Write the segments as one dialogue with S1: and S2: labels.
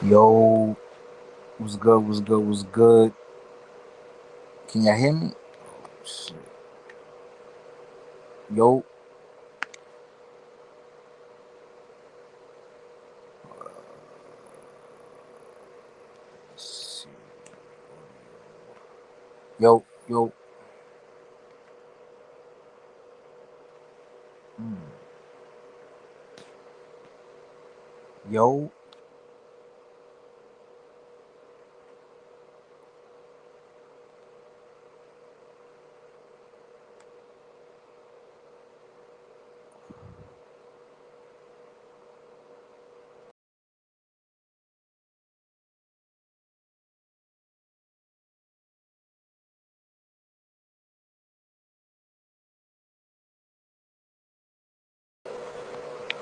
S1: Yo, what's good? What's good? What's good? Can y'all hear me? Shit. Yo, shit. Yo. Mm. Yo,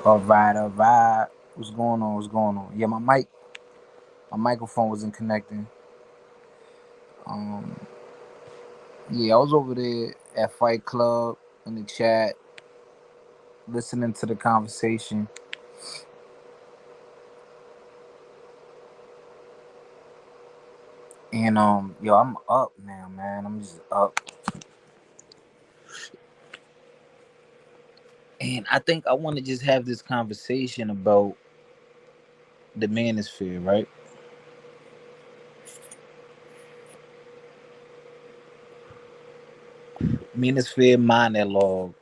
S1: all right. What's going on? What's going on? Yeah, my microphone wasn't connecting. Um, yeah, I was over there at Fight Club in the chat, listening to the conversation, and yo, I'm up now, man. I'm just up, and I think I want to just have this conversation about the manosphere, right? Manosphere monologue.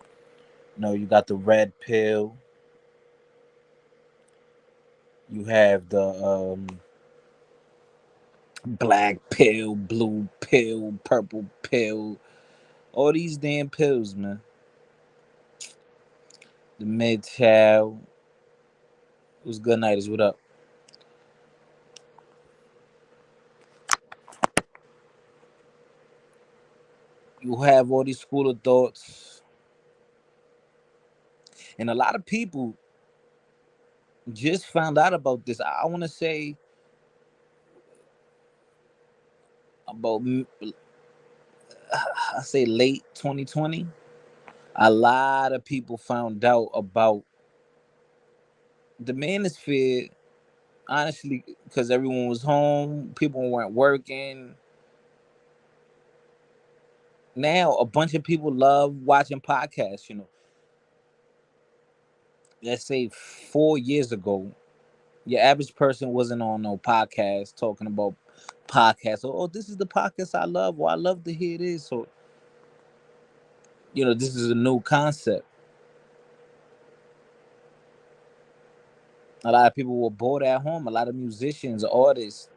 S1: You got the red pill. You have the black pill, blue pill, purple pill. All these damn pills, man. The mid chow. What's good night is what up? You have all these school of thoughts. And a lot of people just found out about this. I want to say about, I say late 2020. A lot of people found out about the manosphere, honestly, because everyone was home, people weren't working. Now a bunch of people love watching podcasts. Let's say 4 years ago, your average person wasn't on no podcast talking about podcasts. Oh, this is the podcast I love, or I love to hear this, or this is a new concept. A lot of people were bored at home. A lot of musicians, artists,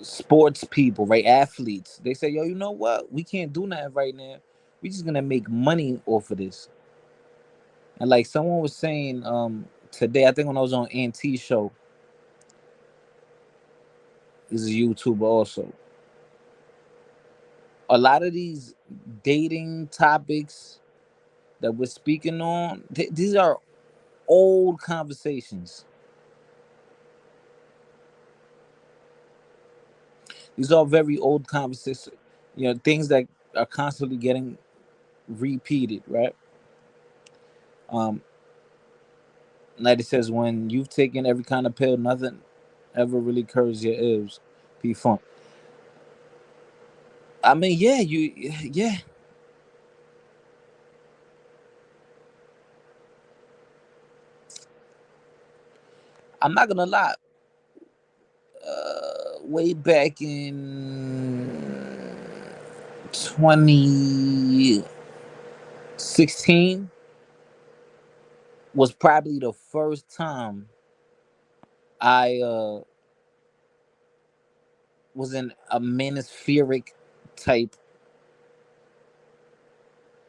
S1: sports people, right, athletes, they say, yo, you know what, we can't do nothing right now, we just gonna make money off of this. And like someone was saying today, I think when I was on NT show, this is a YouTuber also, a lot of these dating topics that we're speaking on, these are old conversations. These are very old conversations, things that are constantly getting repeated, right? um like it says, when you've taken every kind of pill, nothing ever really curves your ears. P Funk. I mean, yeah, yeah. I'm not gonna lie. Way back in 2016 was probably the first time I was in a Manospheric type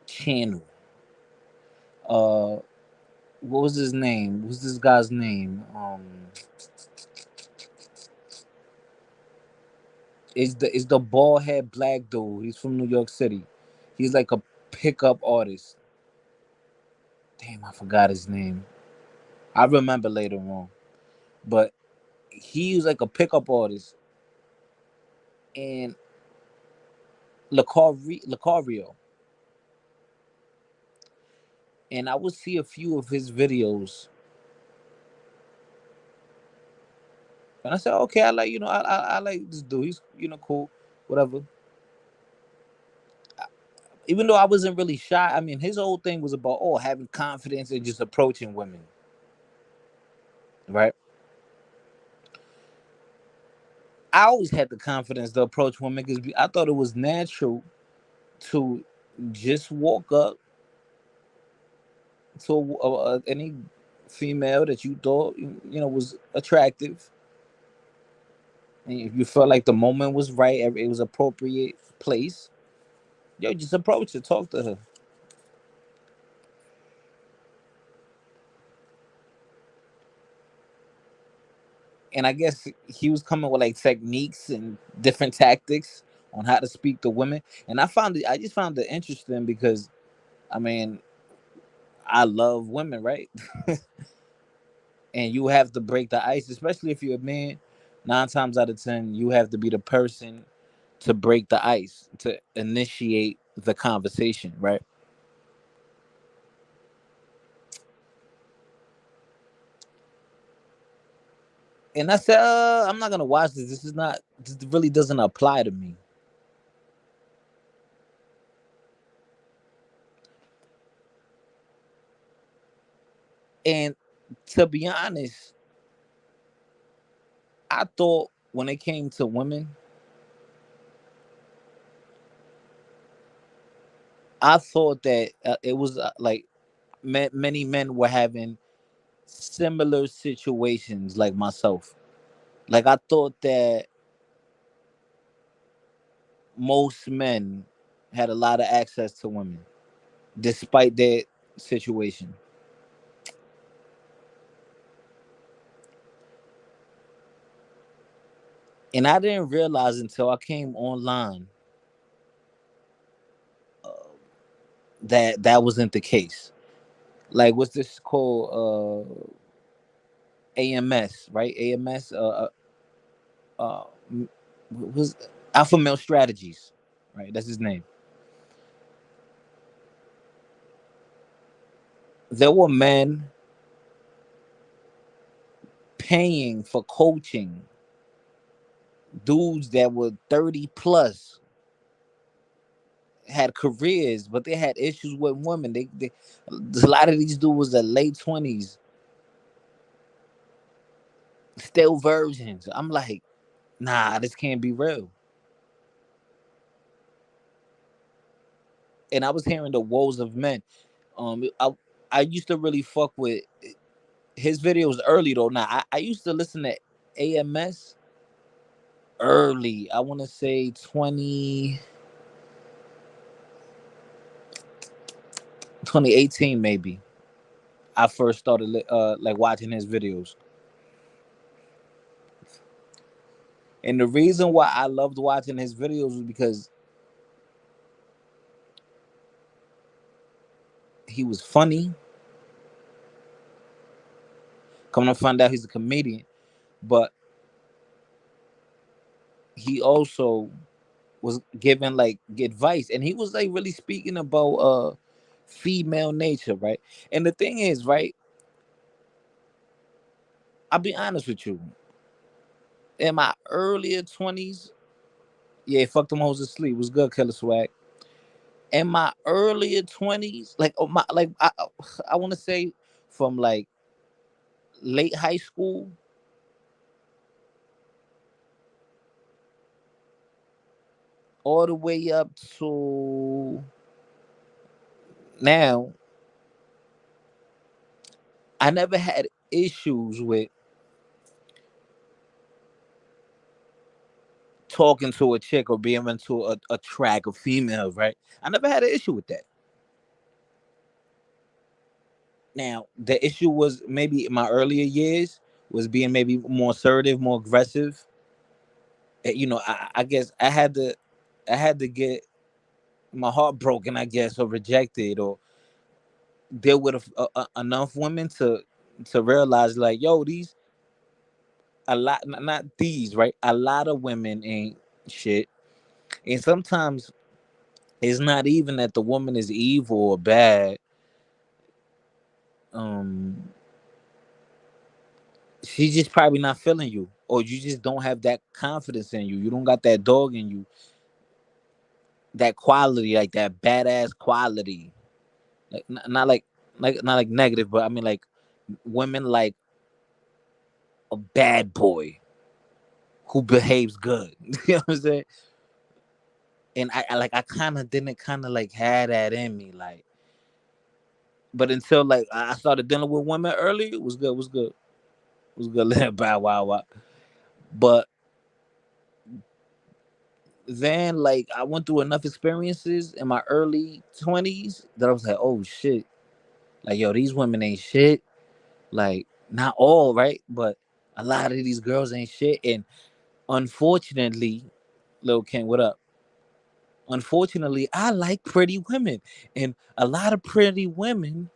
S1: channel. Uh, what was his name? What's this guy's name? Is the bald head black dude? He's from New York City. He's like a pickup artist. Damn, I forgot his name. I remember later on, but he was like a pickup artist, and Lacario, and I would see a few of his videos, And I said, okay, I like, I like this dude. He's, cool, whatever. Even though I wasn't really shy, I mean, his whole thing was about, having confidence and just approaching women, right? I always had the confidence to approach women because I thought it was natural to just walk up to any female that you thought was attractive, and if you felt like the moment was right, it was appropriate place, just approach her, talk to her. And I guess he was coming with like techniques and different tactics on how to speak to women, and I just found it interesting because I mean I love women, right? And you have to break the ice, especially if you're a man. 9 times out of 10, you have to be the person to break the ice, to initiate the conversation, right? And I said, I'm not gonna watch this. This really doesn't apply to me. And to be honest, I thought when it came to women, I thought that it was like many men were having similar situations like myself. Like I thought that most men had a lot of access to women despite their situation. And I didn't realize until I came online that that wasn't the case. Like, what's this called? AMS, right? AMS, uh, was Alpha Male Strategies, right? That's his name. There were men paying for coaching, dudes that were 30 plus, had careers, but they had issues with women. A lot of these dudes was at late 20s, still virgins. I'm like, nah, this can't be real. And I was hearing the woes of men. I used to really fuck with his videos early though. Now I used to listen to AMS early. I want to say 2018 maybe. I first started like watching his videos. And the reason why I loved watching his videos was because he was funny. Coming to find out he's a comedian, but he also was giving like advice, and he was like really speaking about female nature, right? And the thing is, right, I'll be honest with you. In my earlier 20s, yeah, fuck them hoes asleep. Was good, Killer Swag. In my earlier 20s, like I want to say from like late high school all the way up to now, I never had issues with talking to a chick or being into a track of females, right? I never had an issue with that. Now, the issue was maybe in my earlier years was being maybe more assertive, more aggressive. I guess I had to get my heart broken, I guess, or rejected, or deal with enough women to realize like, yo, these a lot, not these, right? A lot of women ain't shit, and sometimes it's not even that the woman is evil or bad. Um, she's just probably not feeling you. or you just don't have that confidence in you. You don't got that dog in you, that quality, like that badass quality. Like not not like negative, but I mean like women like a bad boy who behaves good. You know what I'm saying? And I kind of didn't kind of like had that in me, like. But until like I started dealing with women early, it was good. Was good. Was good. Bow wow wow. But then like I went through enough experiences in my early 20s that I was like, oh shit, like yo, these women ain't shit. Like not all right, but a lot of these girls ain't shit. And unfortunately, Lil King, what up? Unfortunately, I like pretty women, and a lot of pretty women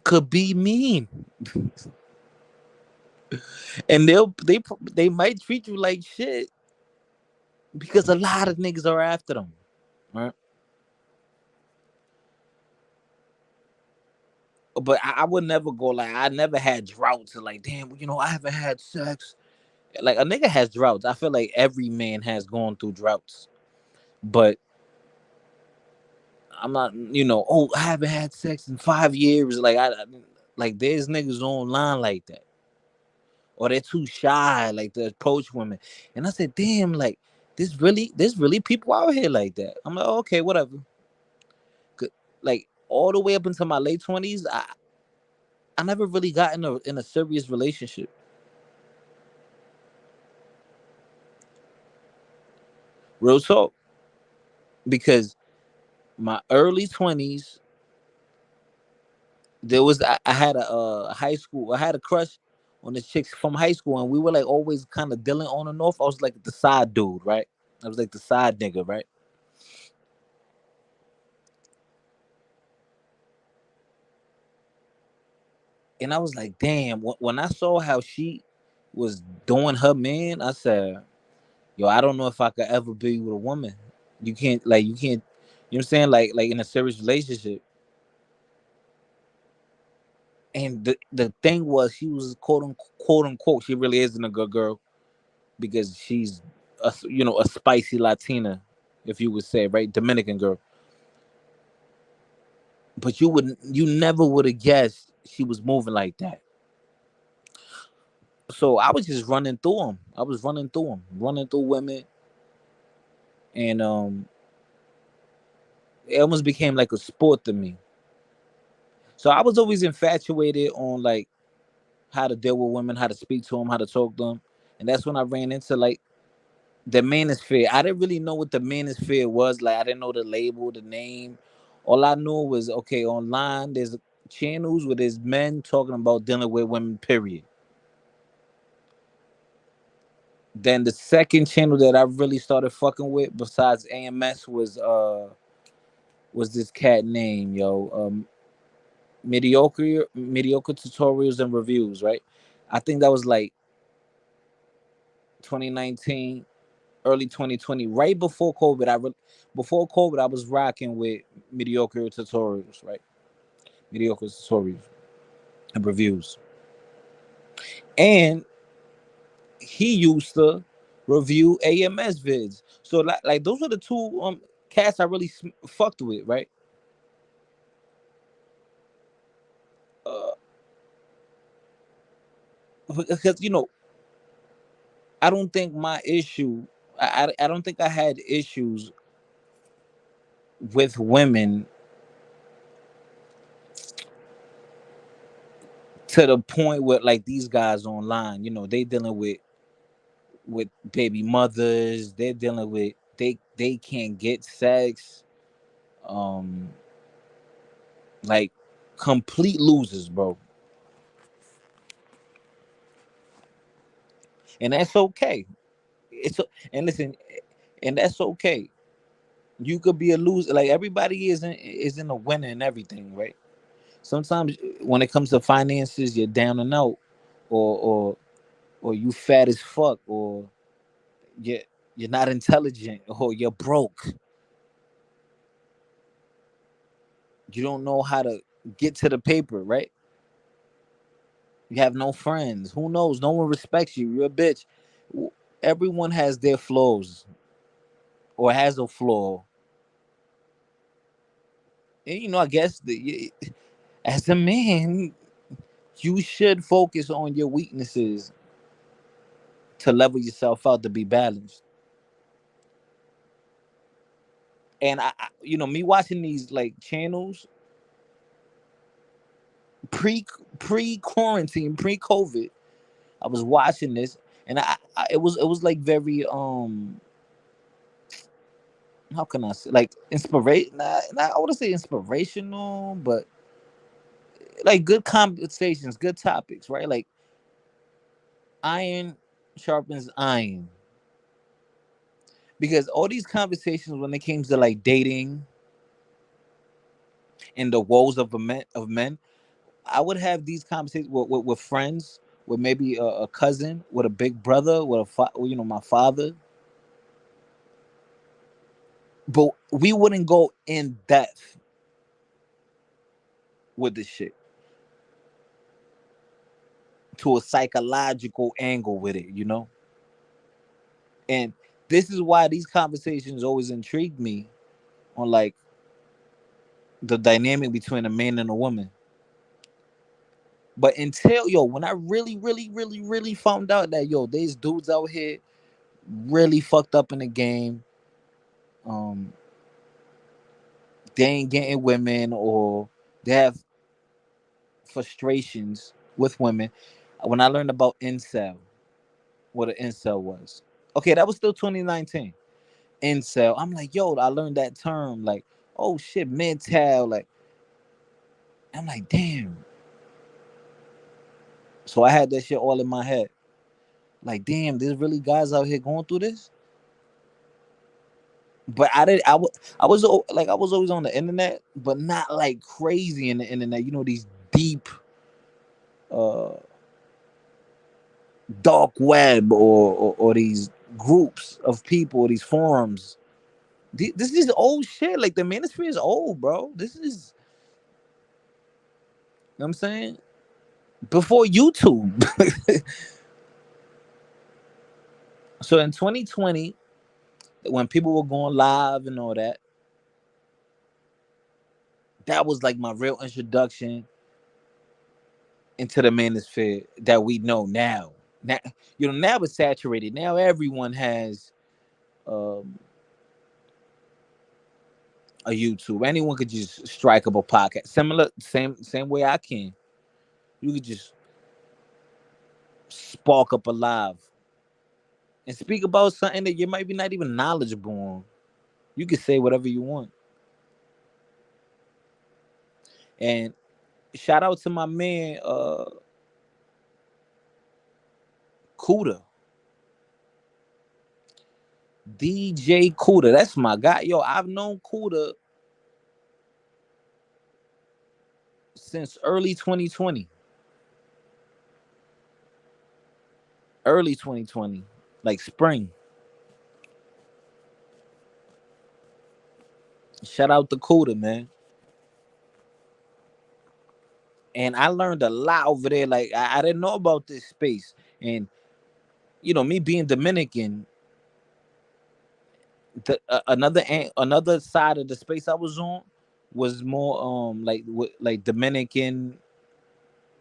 S1: could be mean, and they might treat you like shit because a lot of niggas are after them, right? But I would never go like I never had droughts and like damn, I haven't had sex. Like a nigga has droughts. I feel like every man has gone through droughts, but I'm not, oh, I haven't had sex in 5 years. Like there's niggas online like that, or they're too shy, like to approach women. And I said, damn, like there's really people out here like that. I'm like, okay, whatever. Like all the way up until my late 20s, I never really got in a serious relationship. Real talk, because my early 20s, there was I had a high school. I had a crush on this chick from high school, and we were like always kind of dealing on and off. I was like the side dude, right? I was like the side nigga, right? And I was like, damn. When I saw how she was doing her man, I said, yo, I don't know if I could ever be with a woman. You can't. You know what I'm saying? Like in a serious relationship. And the thing was, she was quote unquote, she really isn't a good girl because she's a spicy Latina, if you would say, right, Dominican girl. But you never would have guessed she was moving like that. So I was just running through them. I was running through women, and it almost became like a sport to me. So I was always infatuated on like how to deal with women, how to speak to them, how to talk to them, and that's when I ran into like the Manosphere. I didn't really know what the Manosphere was. Like I didn't know the label, the name. All I knew was okay. Online, there's channels where there's men talking about dealing with women. Period. Then the second channel that I really started fucking with, besides AMS, was this cat name, yo. Mediocre tutorials and reviews, right? I think that was like 2019, early 2020, right before COVID. Before COVID, I was rocking with mediocre tutorials, right? Mediocre tutorials and reviews, and he used to review AMS vids. So like those were the two cats I really fucked with, right? Uh, because I don't think my issue. I don't think I had issues with women to the point where like these guys online, they dealing with baby mothers. They're dealing with they can't get sex. Um, like complete losers, bro. And that's okay. It's and listen, and that's okay. You could be a loser. Like everybody isn't a winner in everything, right? Sometimes when it comes to finances, you're down and out, or you fat as fuck, or you're you're not intelligent, or you're broke. You don't know how to get to the paper, right? You have no friends. Who knows? No one respects you. You're a bitch. Everyone has their flaws or has a flaw. And I guess as a man, you should focus on your weaknesses to level yourself out to be balanced. And me watching these like channels pre pre quarantine, pre COVID, I was watching this, and it was like very how can I say, like inspiration? Not I want to say inspirational, but like good conversations, good topics, right? Like iron sharpens iron, because all these conversations when it came to like dating and the woes of men, I would have these conversations with friends, with maybe a cousin, with a big brother, with my father, but we wouldn't go in depth with the shit to a psychological angle with it. And this is why these conversations always intrigue me on like the dynamic between a man and a woman. But until when I really, really, really, really found out that there's dudes out here really fucked up in the game. Um, they ain't getting women, or they have frustrations with women. When I learned about incel, what an incel was. Okay, that was still 2019. Incel. I'm like, I learned that term. Like, oh shit, mental. Like, I'm like, damn. So I had that shit all in my head. Like, damn, there's really guys out here going through this. But I did. I was always on the internet, but not like crazy in the internet. These deep, uh, dark web, or these groups of people, these forums. This is old shit. Like the Manosphere is old, bro. This is, what I'm saying, before YouTube. So in 2020, when people were going live and all that, that was like my real introduction into the Manosphere that we know now. Now it's saturated. Now everyone has um, a YouTube. Anyone could just strike up a podcast. Similar, same way I can. You could just spark up a live and speak about something that you might be not even knowledgeable on. You can say whatever you want. And shout out to my man, Cuda, DJ Cuda. That's my guy. I've known Cuda since early 2020. Early 2020, like spring. Shout out to Cuda, man. And I learned a lot over there. Like I didn't know about this space, and me being Dominican, another side of the space I was on was more like Dominican,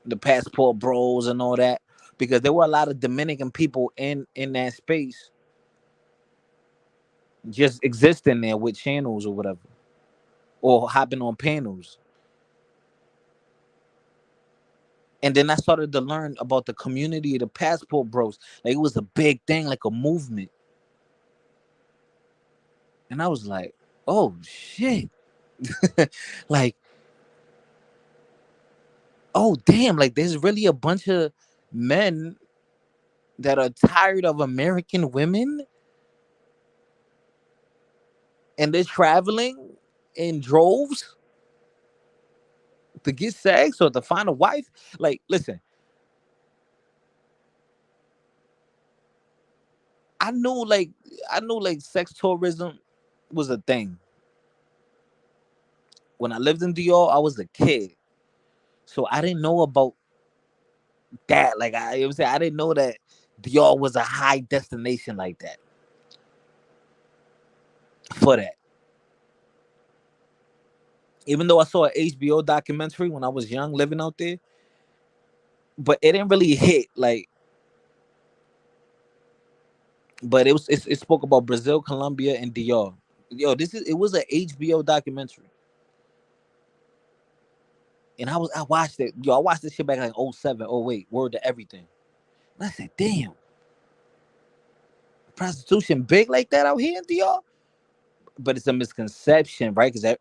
S1: the passport bros and all that, because there were a lot of Dominican people in that space just existing there with channels or whatever, or hopping on panels. And then I started to learn about the community of the passport bros. Like it was a big thing, like a movement. And I was like, oh shit. Like, oh damn, like there's really a bunch of men that are tired of American women, and they're traveling in droves to get sex or to find a wife. Like, listen, I knew like sex tourism was a thing. When I lived in Dior, I was a kid. So I didn't know about that. Like I, you know what I'm saying, I didn't know that Dior was a high destination like that for that. Even though I saw an HBO documentary when I was young, living out there, but it didn't really hit like. But it spoke about Brazil, Colombia, and Dior. Yo, it was an HBO documentary, and I watched it. Yo, I watched this shit back in like '07, '08. Word to everything. And I said, damn, prostitution big like that out here in Dior. But it's a misconception, right? Because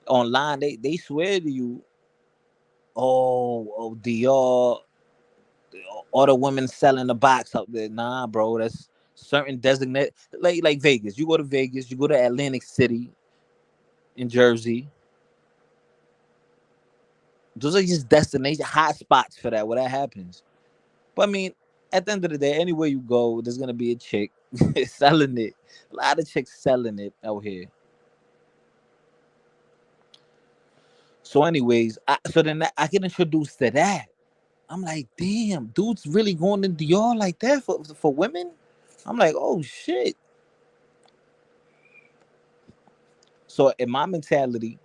S1: online they swear to you, oh Dior, all the women selling the box out there. Nah, bro, that's certain designated, like Vegas. You go to Vegas, you go to Atlantic City in Jersey. Those are just destination hot spots for that where that happens. But I mean, at the end of the day, anywhere you go, there's gonna be a chick selling it. A lot of chicks selling it out here. So, anyways, so then I get introduced to that. I'm like, damn, dudes really going to Dior like that for women? I'm like, oh shit. So in my mentality,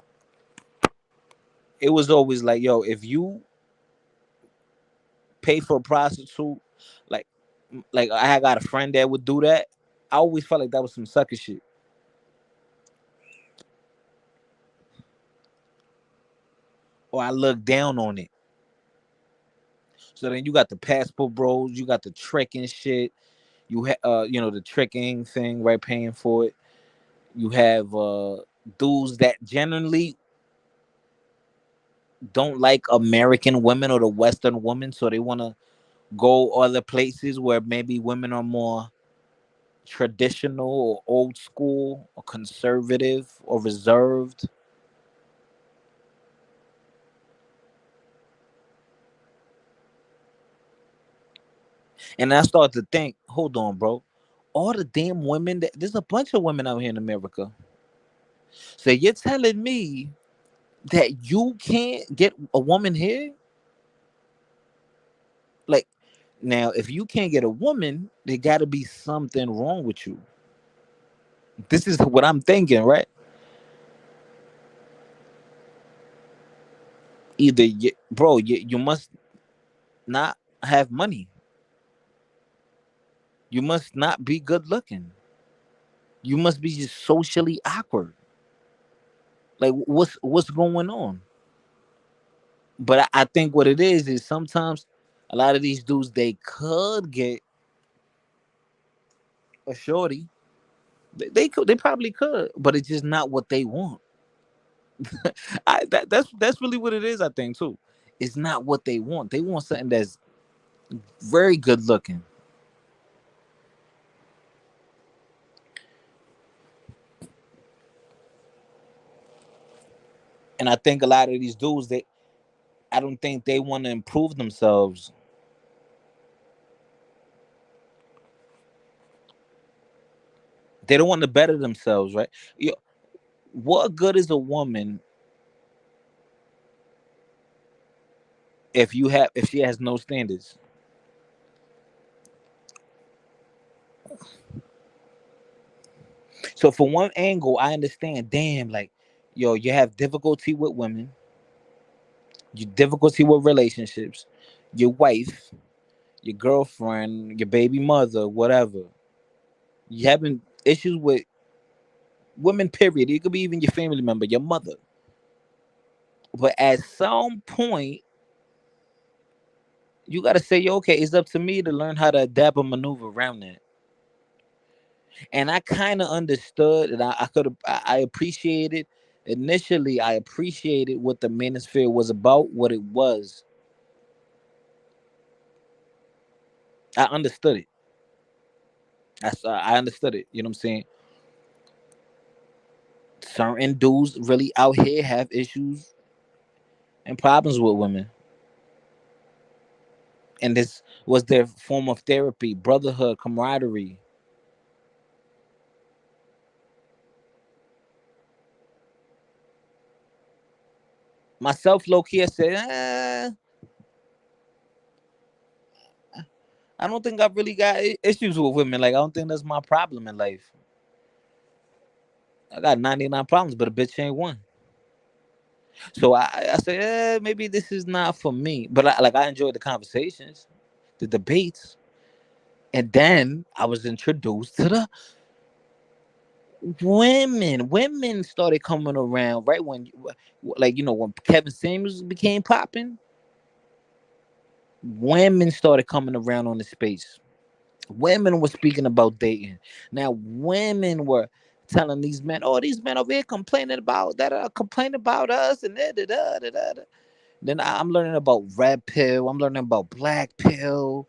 S1: it was always like, yo, if you pay for a prostitute, like I got a friend that would do that. I always felt like that was some sucker shit. Or I look down on it. So then you got the passport bros, you got the tricking shit, you know, the tricking thing, right? Paying for it. You have dudes that generally don't like American women or the Western women, so they want to go other places where maybe women are more traditional or old school or conservative or reserved. And I started to think, hold on, bro. All the damn women there's a bunch of women out here in America. So you're telling me that you can't get a woman here? Like, now, if you can't get a woman, there got to be something wrong with you. This is what I'm thinking, right? Either, bro, you must not have money. You must not be good looking. You must be just socially awkward. Like, what's going on? But I think what it is sometimes a lot of these dudes they could get a shorty. They probably could, but it's just not what they want. That's really what it is. I think too. It's not what they want. They want something that's very good looking. And I think a lot of these dudes, I don't think they want to improve themselves. They don't want to better themselves, right? You, what good is a woman if she has no standards? So for one angle, I understand. Damn, like, yo, you have difficulty with women, you difficulty with relationships, your wife, your girlfriend, your baby mother, whatever. You having issues with women, period. It could be even your family member, your mother. But at some point, you gotta say, yo, okay, it's up to me to learn how to adapt and maneuver around that. And I kind of understood, and I could have, I appreciated. Initially, I appreciated what the Manosphere was about, what it was. I understood it. I understood it. You know what I'm saying? Certain dudes really out here have issues and problems with women, and this was their form of therapy, brotherhood, camaraderie. Myself, low key, I said, I don't think I really got issues with women. Like I don't think that's my problem in life. I got 99 problems, but a bitch ain't one. So I said, maybe this is not for me. But I enjoyed the conversations, the debates, and then I was introduced to the women. Women started coming around right when, like when Kevin Samuels became popping. Women started coming around on the space. Women were speaking about dating. Now women were telling these men, "Oh, these men over here complaining about that, complaining about us," and da da da da da. Then I'm learning about red pill. I'm learning about black pill,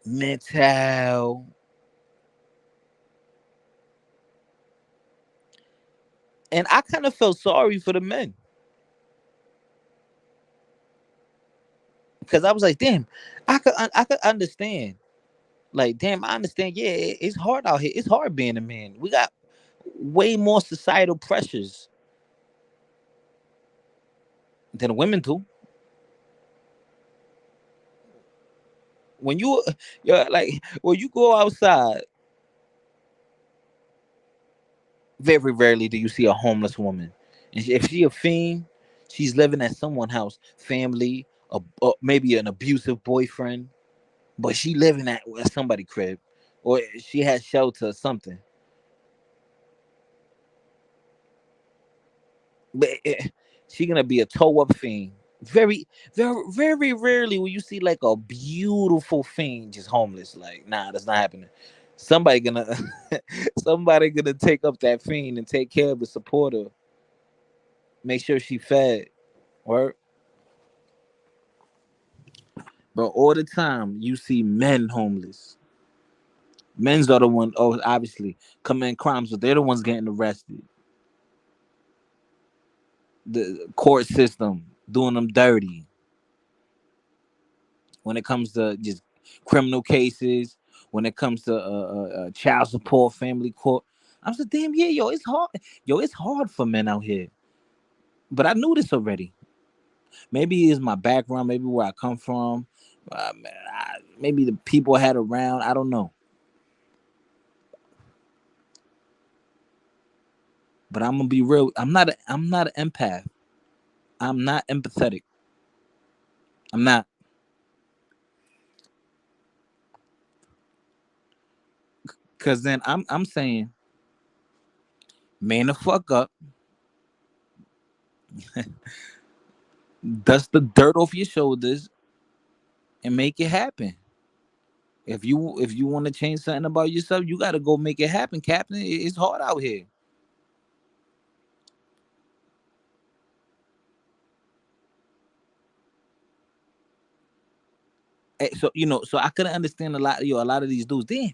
S1: mental, and I kind of felt sorry for the men because I was like, "Damn, I could understand." Like, damn, I understand. Yeah, it's hard out here. It's hard being a man. We got way more societal pressures than women do. When you're like, when you go outside, very rarely do you see a homeless woman. And if she a fiend, she's living at someone's house, family, maybe an abusive boyfriend, but she living at somebody crib, or she has shelter or something. But she gonna be a toe up fiend. Very, very, very rarely will you see like a beautiful fiend just homeless. Like, nah, that's not happening. Somebody gonna, somebody gonna take up that fiend and take care of her, support her, make sure she fed. Or, but all the time you see men homeless. Men's are the one. Oh, obviously commit crimes, but they're the ones getting arrested. The court system doing them dirty when it comes to just criminal cases, when it comes to child support, family court. I'm so damn yeah, yo, it's hard. Yo, it's hard for men out here. But I knew this already. Maybe it's my background, maybe where I come from, maybe the people I had around. I don't know. But I'm gonna be real. I'm not an empath. I'm not empathetic. I'm not. Cause then I'm saying, man the fuck up, dust the dirt off your shoulders and make it happen. If you want to change something about yourself, you got to go make it happen, Captain. It's hard out here. So so I couldn't understand a lot of these dudes. Damn,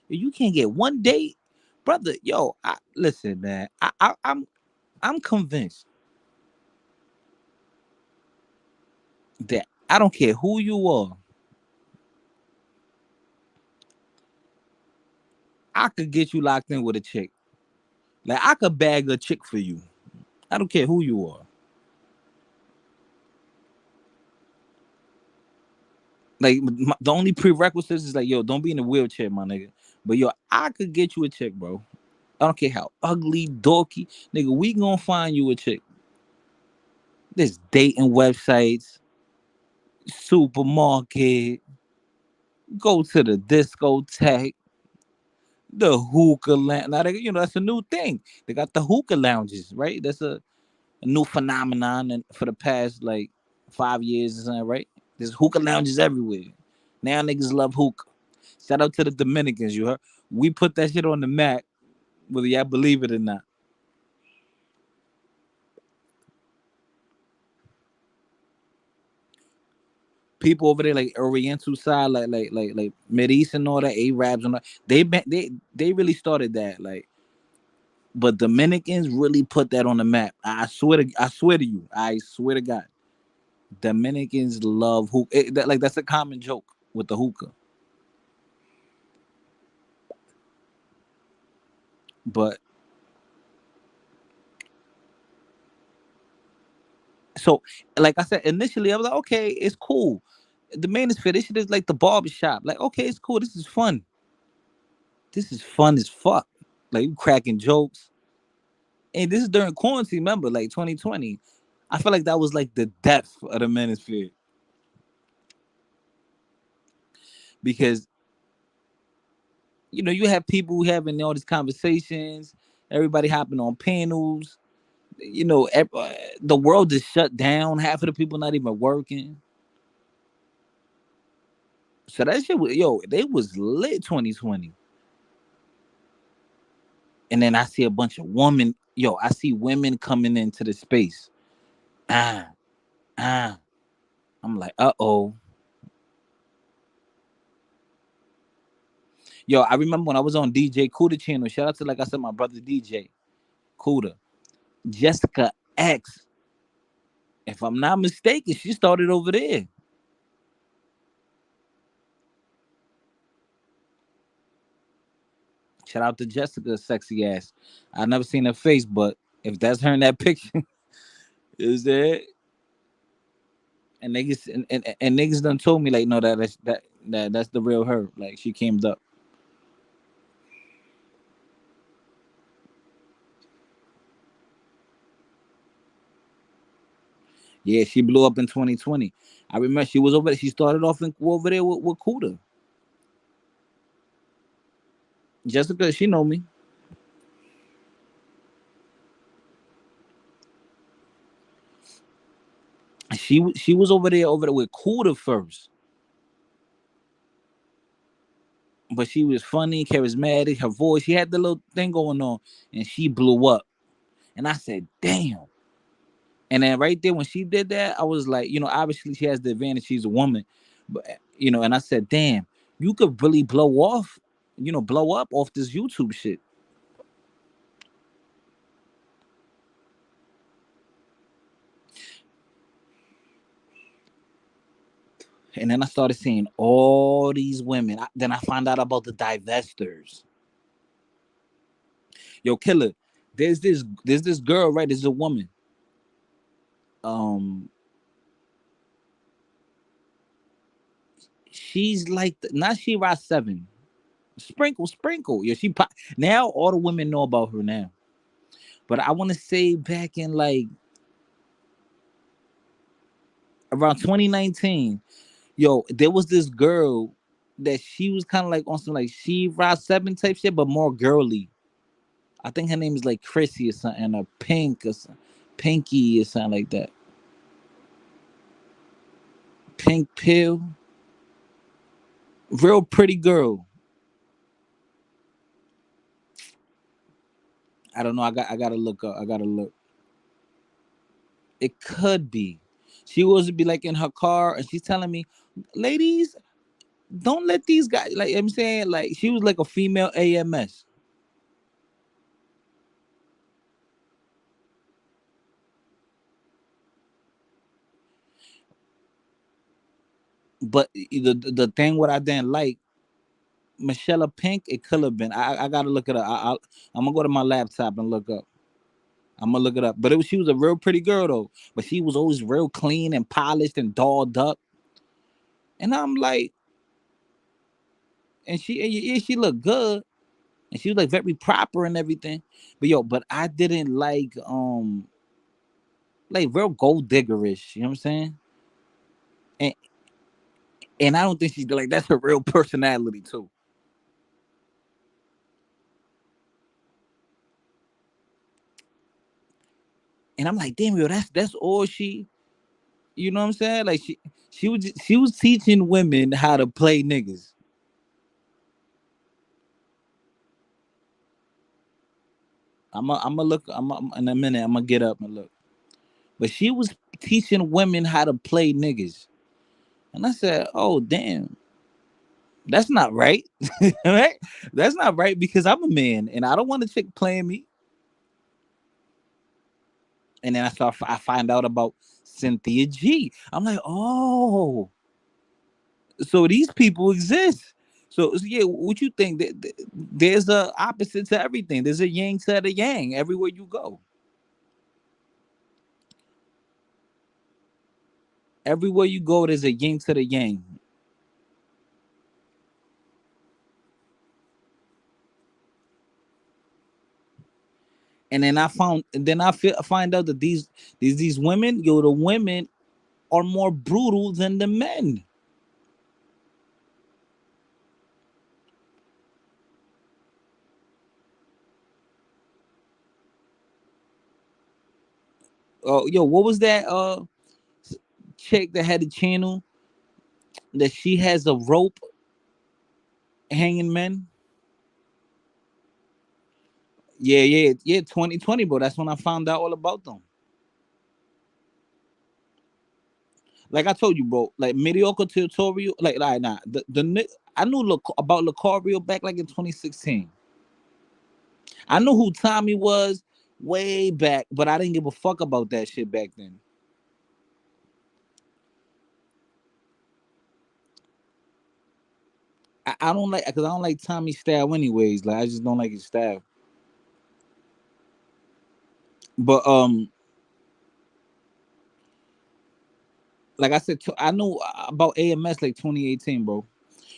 S1: you can't get one date, brother. Yo, listen, man. I'm convinced that I don't care who you are, I could get you locked in with a chick. Like I could bag a chick for you. I don't care who you are. Like the only prerequisites is like, yo, don't be in a wheelchair, my nigga. But yo, I could get you a chick, bro. I don't care how ugly, dorky, nigga. We gonna find you a chick. There's dating websites, supermarket, go to the discotheque, the hookah lounge. Now that's a new thing. They got the hookah lounges, right? That's a new phenomenon and for the past like 5 years or something, right? There's hookah lounges everywhere. Now niggas love hookah. Shout out to the Dominicans, you heard? We put that shit on the map, whether y'all believe it or not. People over there like Oriental side, like Mid East and all that, Arabs and all, they really started that. Like, but Dominicans really put that on the map. I swear to you, I swear to God, Dominicans love hookah. Like that's a common joke with the hookah. But so, like I said, initially I was like, okay, it's cool. The Manosphere, this shit is like the barbershop. Like, okay, it's cool. This is fun. This is fun as fuck. Like, you cracking jokes. And this is during quarantine, remember, like 2020. I feel like that was like the depth of the Manosphere. Because, you have people having all these conversations, everybody hopping on panels. The world is shut down. Half of the people not even working. So that shit was, they was lit 2020. And then I see a bunch of women. I see women coming into the space. Ah, ah. I'm like, uh-oh. I remember when I was on DJ Cuda channel. Shout out to, like I said, my brother DJ Cuda. Jessica X. If I'm not mistaken, she started over there. Shout out to Jessica, sexy ass. I never seen her face, but if that's her in that picture, is that? And niggas done told me like, no, that's the real her. Like, she came up. Yeah, she blew up in 2020. I remember she was over there. She started off over there with Cuda. Jessica, she know me. She was over there with Cuda first. But she was funny, charismatic, her voice, she had the little thing going on, and she blew up. And I said, damn. And then right there when she did that, I was like, obviously she has the advantage, she's a woman. But and I said, damn, you could really blow up off this YouTube shit. And then I started seeing all these women. Then I found out about the divestors. Yo, killer, there's this girl, right? There's a woman. Um, she's like not she Rock 7. Sprinkle, sprinkle. Yeah, now all the women know about her now. But I want to say back in like around 2019, there was this girl that she was kind of like on some like she Rock 7 type shit, but more girly. I think her name is like Chrissy or something, or Pink or something, Pinky or something like that. Pink Pill, real pretty girl. I don't know. I gotta look up. I gotta look. It could be. She was to be like in her car, and she's telling me, "Ladies, don't let these guys." Like I'm saying, like she was like a female AMS. But the thing what I didn't like, Michelle Pink, it could have been. I gotta look it up. I'm gonna go to my laptop and look up. I'm gonna look it up. But she was a real pretty girl though. But she was always real clean and polished and dolled up. And I'm like, yeah, she looked good. And she was like very proper and everything. But I didn't like real gold diggerish. You know what I'm saying? And and I don't think she's like that's her real personality too. And I'm like, damn, that's all she. You know what I'm saying? Like she was teaching women how to play niggas. I'm gonna look. In a minute. I'm gonna get up and look. But she was teaching women how to play niggas, and I said, oh damn, that's not right. Right? That's not right because I'm a man and I don't want a chick playing me. And then I find out about Cynthia G. I'm like, oh, so these people exist. So yeah, what you think? There's a opposite to everything. There's a yang to the yang everywhere you go. Everywhere you go, there's a yin to the yang. And then find out that these women, yo, the women are more brutal than the men. Oh, yo, what was that chick that had a channel that she has a rope hanging men? Yeah, yeah, yeah. 2020, bro. That's when I found out all about them. Like I told you, bro. Like mediocre tutorial. Like nah. I knew about Lucario back like in 2016. I knew who Tommy was way back, but I didn't give a fuck about that shit back then. I don't like because I don't like Tommy's style anyways. Like I just don't like his style. But like I said, I knew about AMS like 2018, bro.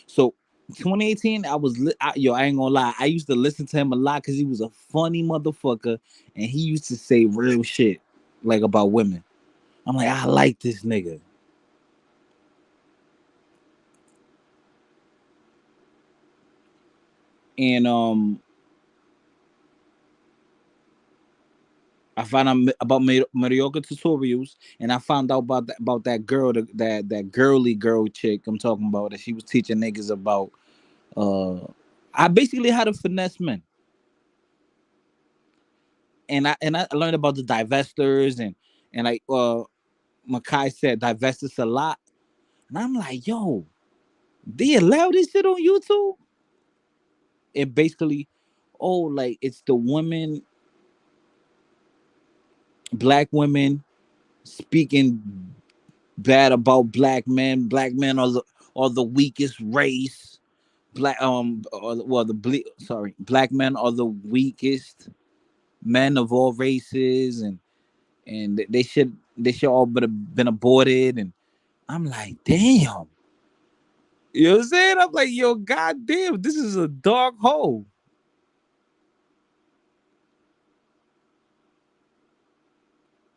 S1: So 2018, yo, I ain't gonna lie. I used to listen to him a lot because he was a funny motherfucker, and he used to say real shit like about women. I'm like, I like this nigga. And I found out about mediocre tutorials, and I found out about that girl, that girly girl chick I'm talking about, that she was teaching niggas about. I basically how to finesse men, and I learned about the divestors and like Makai said, divest us a lot, and I'm like, yo, they allow this shit on YouTube. It basically, oh, like it's the women, black women speaking bad about black men. Black men are the weakest race. Black well sorry, black men are the weakest men of all races, and they should all been aborted. And I'm like, damn. You know what I'm saying? I'm like, yo, goddamn, this is a dark hole.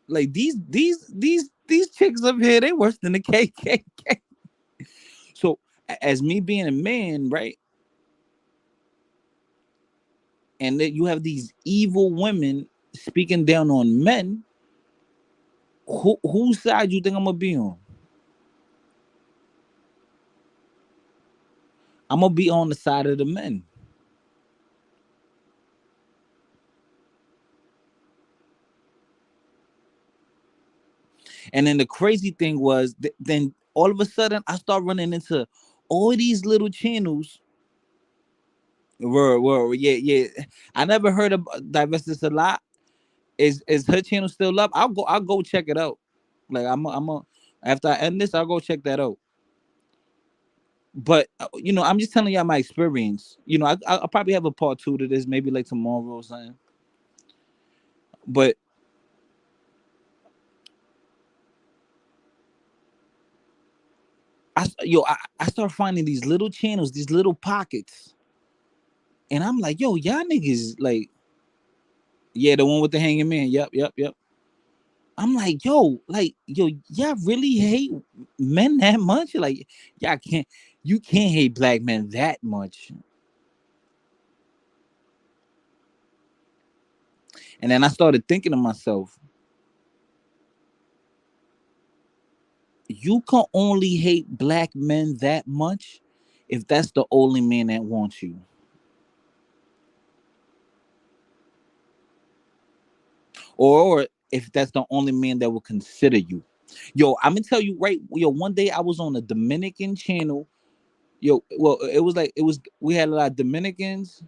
S1: Like these chicks up here, they worse than the KKK. So as me being a man, right, and that you have these evil women speaking down on men, whose side you think I'm gonna be on? I'm gonna be on the side of the men. And then the crazy thing was, then all of a sudden I start running into all these little channels. Were yeah, yeah. I never heard of Divestus a lot. Is her channel still up? I'll go check it out. Like I'm a after I end this, I'll go check that out. But I'm just telling y'all my experience. I'll probably have a part two to this, maybe like tomorrow or something. But I start finding these little channels, these little pockets, and I'm like, yo, y'all niggas like, yeah, the one with the hanging man. Yep, yep, yep. I'm like, yo, y'all really hate men that much? Like, you can't hate black men that much. And then I started thinking to myself, you can only hate black men that much if that's the only man that wants you. Or if that's the only man that will consider you. Yo, I'm gonna tell you right. Yo, one day I was on a Dominican channel. Yo, well, we had a lot of Dominicans.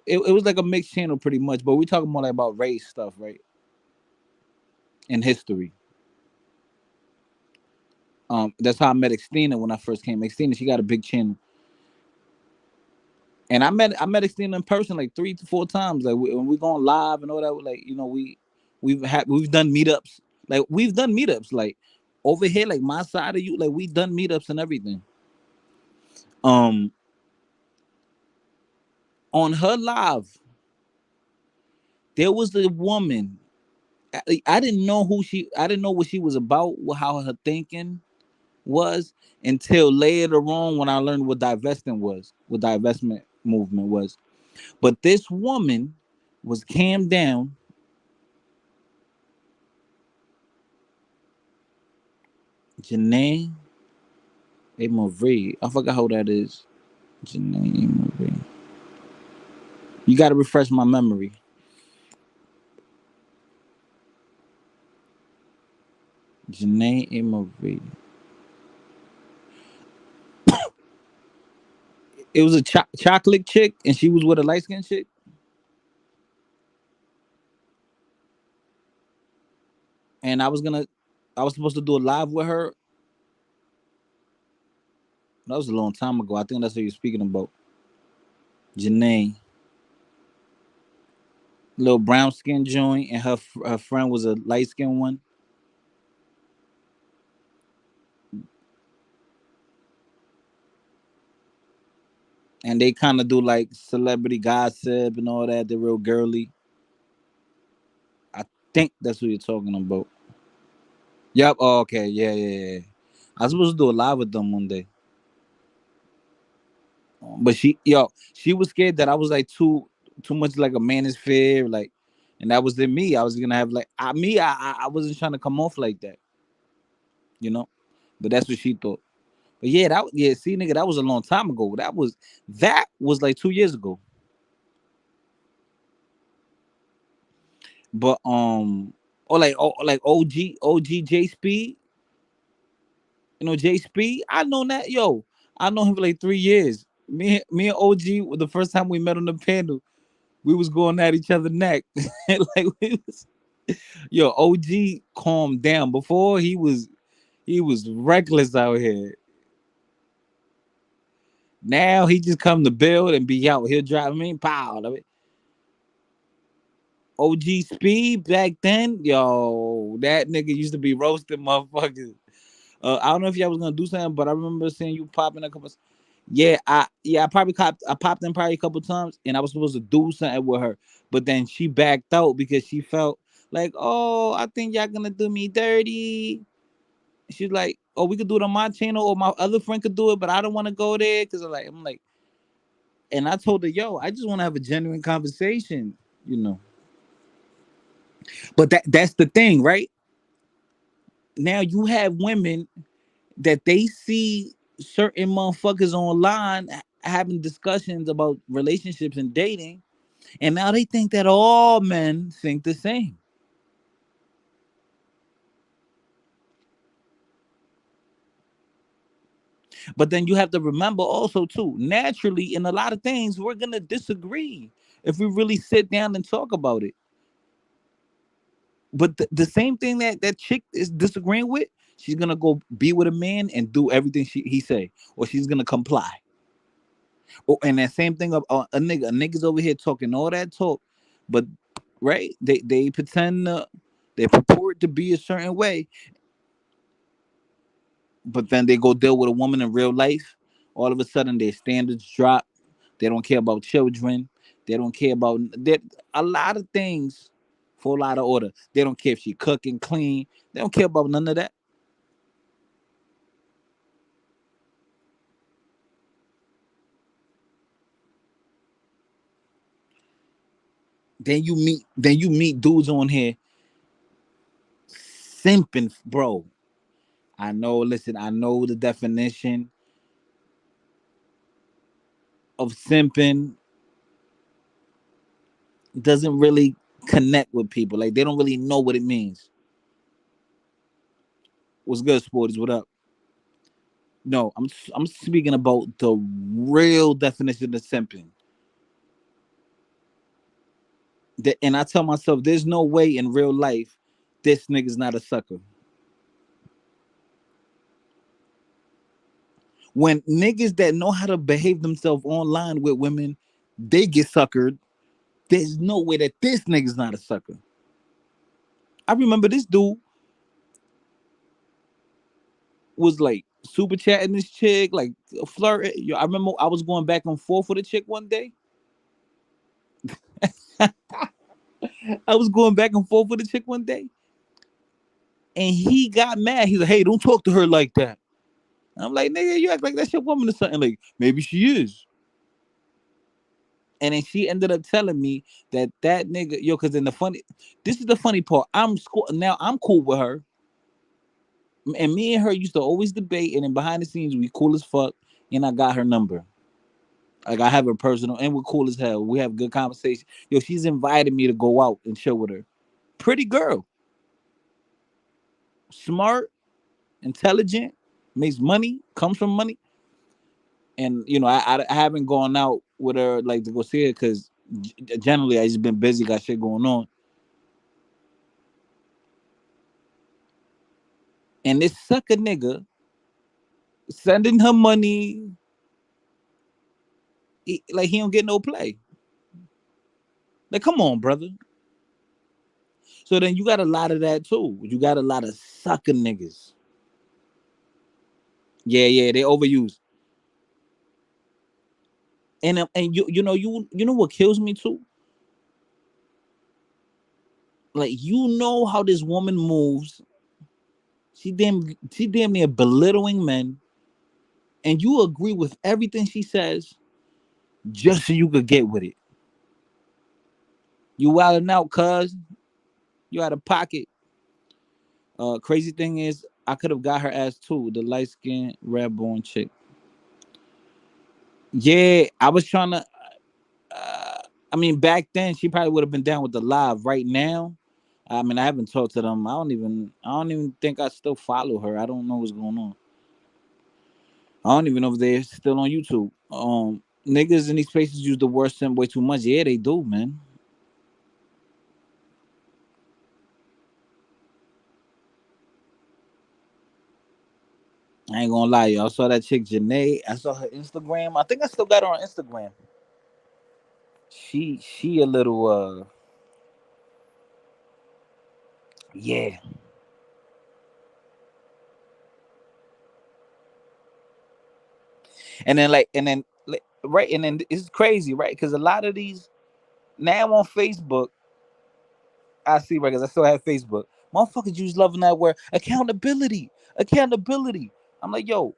S1: It was like a mixed channel pretty much, but we talking more like about race stuff, right? And history. That's how I met Xtina when I first came. Xtina, she got a big channel. And I met Xtina in person like 3 to 4 times. Like when we going live and all that, like we we've done meetups. Like we've done meetups. Like over here, like my side of you, like we've done meetups and everything. Um, on her live, there was a woman. I didn't know who she. I didn't know what she was about. How her thinking was until later on when I learned what divesting was, what divestment movement was. But this woman was calmed down. Janae A. Marie. I forgot who that is. Janae A. Marie. You got to refresh my memory. Janae A. Marie. It was a chocolate chick, and she was with a light skinned chick. And I was supposed to do a live with her. That was a long time ago. I think that's what you're speaking about. Janae, little brown skin joint, and her friend was a light skinned one. And they kind of do like celebrity gossip and all that. They're real girly. I think that's what you're talking about. Yep. Oh, okay. Yeah, yeah, yeah. I was supposed to do a live with them one day, but she was scared that I was like too much like a manosphere, like, and that was in me. I was gonna have like I wasn't trying to come off like that, you know. But that's what she thought. But yeah, see, nigga, that was a long time ago. That was like 2 years ago. But or like OG J Speed, J Speed. I know that, yo. I know him for like 3 years. Me and OG, the first time we met on the panel, we was going at each other neck. Like we was, yo, OG calmed down. Before he was reckless out here. Now he just come to build and be out. He'll drive me, pow. OG Speed back then, yo, that nigga used to be roasting motherfuckers. I don't know if y'all was gonna do something, but I remember seeing you popping a couple. Yeah, I probably I popped in probably a couple times, and I was supposed to do something with her, but then she backed out because she felt like, oh, I think y'all gonna do me dirty. She's like, oh, we could do it on my channel, or my other friend could do it, but I don't want to go there because I'm like, and I told her, yo, I just want to have a genuine conversation, you know. But that's the thing, right? Now you have women that they see certain motherfuckers online having discussions about relationships and dating, and now they think that all men think the same. But then you have to remember also too, naturally, in a lot of things, we're gonna disagree if we really sit down and talk about it. But the same thing that chick is disagreeing with, she's gonna go be with a man and do everything he say, or she's gonna comply. Oh, and that same thing of a niggas over here talking all that talk, but right, they pretend they purport to be a certain way, but then they go deal with a woman in real life. All of a sudden, their standards drop. They don't care about children. They don't care about that a lot of things for a lot of order. They don't care if she cook and clean. They don't care about none of that. Then you meet dudes on here simping, bro. I know. Listen, I know the definition of simping doesn't really connect with people. Like they don't really know what it means. What's good, sporties? What up? No, I'm speaking about the real definition of simping. And I tell myself, there's no way in real life this nigga's not a sucker. When niggas that know how to behave themselves online with women, they get suckered. There's no way that this nigga's not a sucker.
S2: I remember this dude was like super chatting this chick, like flirt. Yo, I remember I was going back and forth with a chick one day. I was going back and forth with a chick one day, and he got mad. He's like, "Hey, don't talk to her like that." I'm like, "Nigga, you act like that's your woman or something." Like, maybe she is. And then she ended up telling me that nigga, yo, because in the funny, this is the funny part. Now I'm cool with her, and me and her used to always debate, and then behind the scenes we cool as fuck, and I got her number. Like I have her personal, and we're cool as hell. We have good conversation. Yo, she's invited me to go out and chill with her. Pretty girl, smart, intelligent, makes money, comes from money, and I haven't gone out with her like to go see her because generally I just been busy, got shit going on. And this sucker nigga sending her money, like he don't get no play. Like, come on, brother. So then you got a lot of that too. You got a lot of sucker niggas. Yeah, yeah, they overuse. And you know what kills me too? Like you know how this woman moves. She damn near belittling men, and you agree with everything she says just so you could get with it. You wilding out, cuz you out of pocket. Crazy thing is, I could have got her ass too. The light skinned red bone chick. Yeah, I was trying to. Uh, I mean, back then she probably would have been down with the live. Right now, I mean, I haven't talked to them. I don't even think I still follow her. I don't know what's going on. I don't even know if they're still on YouTube. Niggas in these places use the word simp way too much. Yeah, they do, man. I ain't gonna lie, y'all. I saw that chick Janae. I saw her Instagram. I think I still got her on Instagram. She a little yeah. Right, and then it's crazy, right? Because a lot of these now on Facebook, I see, right? Because I still have Facebook. Motherfuckers just loving that word accountability, accountability. I'm like, yo,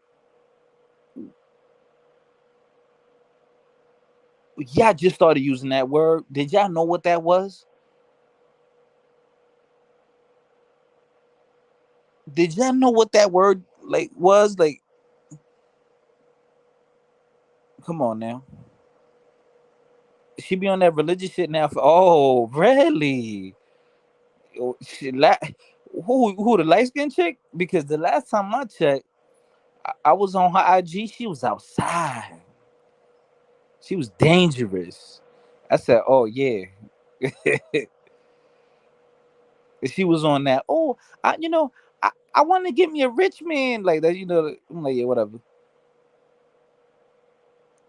S2: y'all just started using that word. Did y'all know what that was? Did y'all know what that word like was? Like, come on now. She be on that religious shit now for oh really? Oh, who the light skin chick? Because the last time I checked, I was on her IG. She was outside. She was dangerous. I said, "Oh yeah." She was on that. Oh, I want to get me a rich man like that. I'm like, yeah, whatever.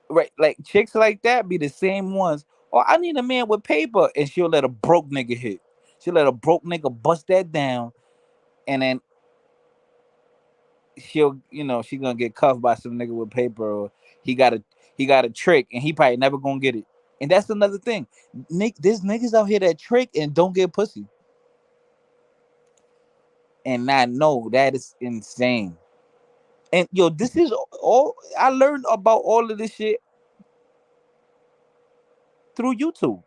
S2: Right, like chicks like that be the same ones. Oh, I need a man with paper, and she'll let a broke nigga hit. She'll let a broke nigga bust that down, and then she gonna get cuffed by some nigga with paper, or he got a he got a trick, and he probably never gonna get it. And that's another thing. There's niggas out here that trick and don't get pussy, and I know that is insane. And yo, this is all I learned about all of this shit through YouTube.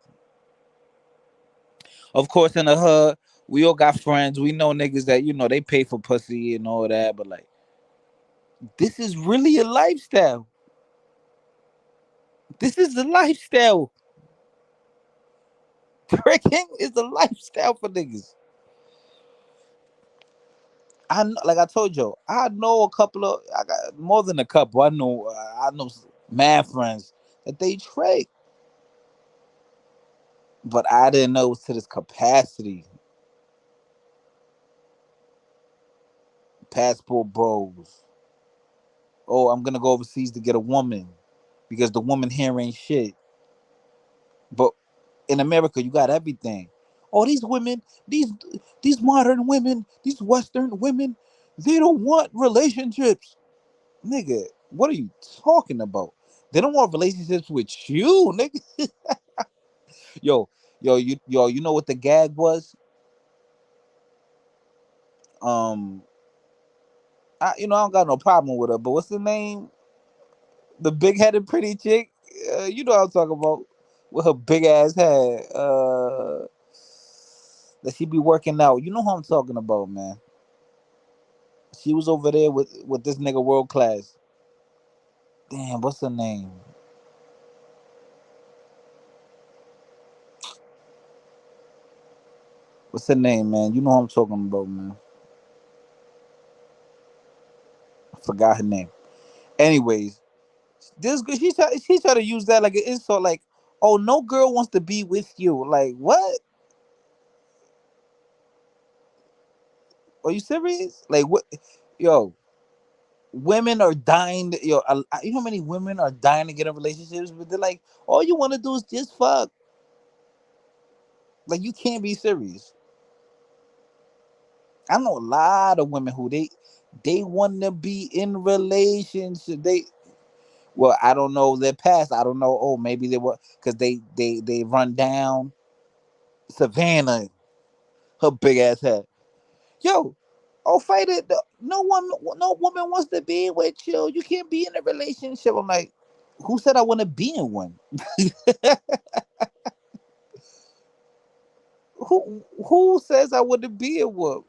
S2: Of course, in the hood, we all got friends. We know niggas that they pay for pussy and all that, but like, this is really a lifestyle. This is a lifestyle. Tricking is a lifestyle for niggas. Like I told you, I know a couple of, I got more than a couple. I know mad friends that they trick, but I didn't know it was to this capacity. Passport bros. Oh, I'm gonna go overseas to get a woman because the woman here ain't shit. But in America, you got everything. Oh, these women, these modern women, these Western women, they don't want relationships. Nigga, what are you talking about? They don't want relationships with you, nigga. Yo, you know what the gag was? Um, I don't got no problem with her, but what's the name? The big headed pretty chick. You know what I'm talking about? With her big ass head. That she be working out. You know who I'm talking about, man. She was over there with this nigga world class. Damn, what's her name? What's her name, man? You know who I'm talking about, man. I forgot her name. Anyways, this girl, she try to use that like an insult, like, oh, no girl wants to be with you. Like, what? Are you serious? Like, what? Yo, women are dying. You know how many women are dying to get in relationships, but they're like, all you want to do is just fuck. Like, you can't be serious. I know a lot of women who they want to be in relationship. Well, I don't know their past. I don't know. Oh, maybe they were because they run down Savannah, her big ass head. Yo, oh, fight it. No woman wants to be with you. You can't be in a relationship. I'm like, who said I want to be in one? Who says I want to be in one?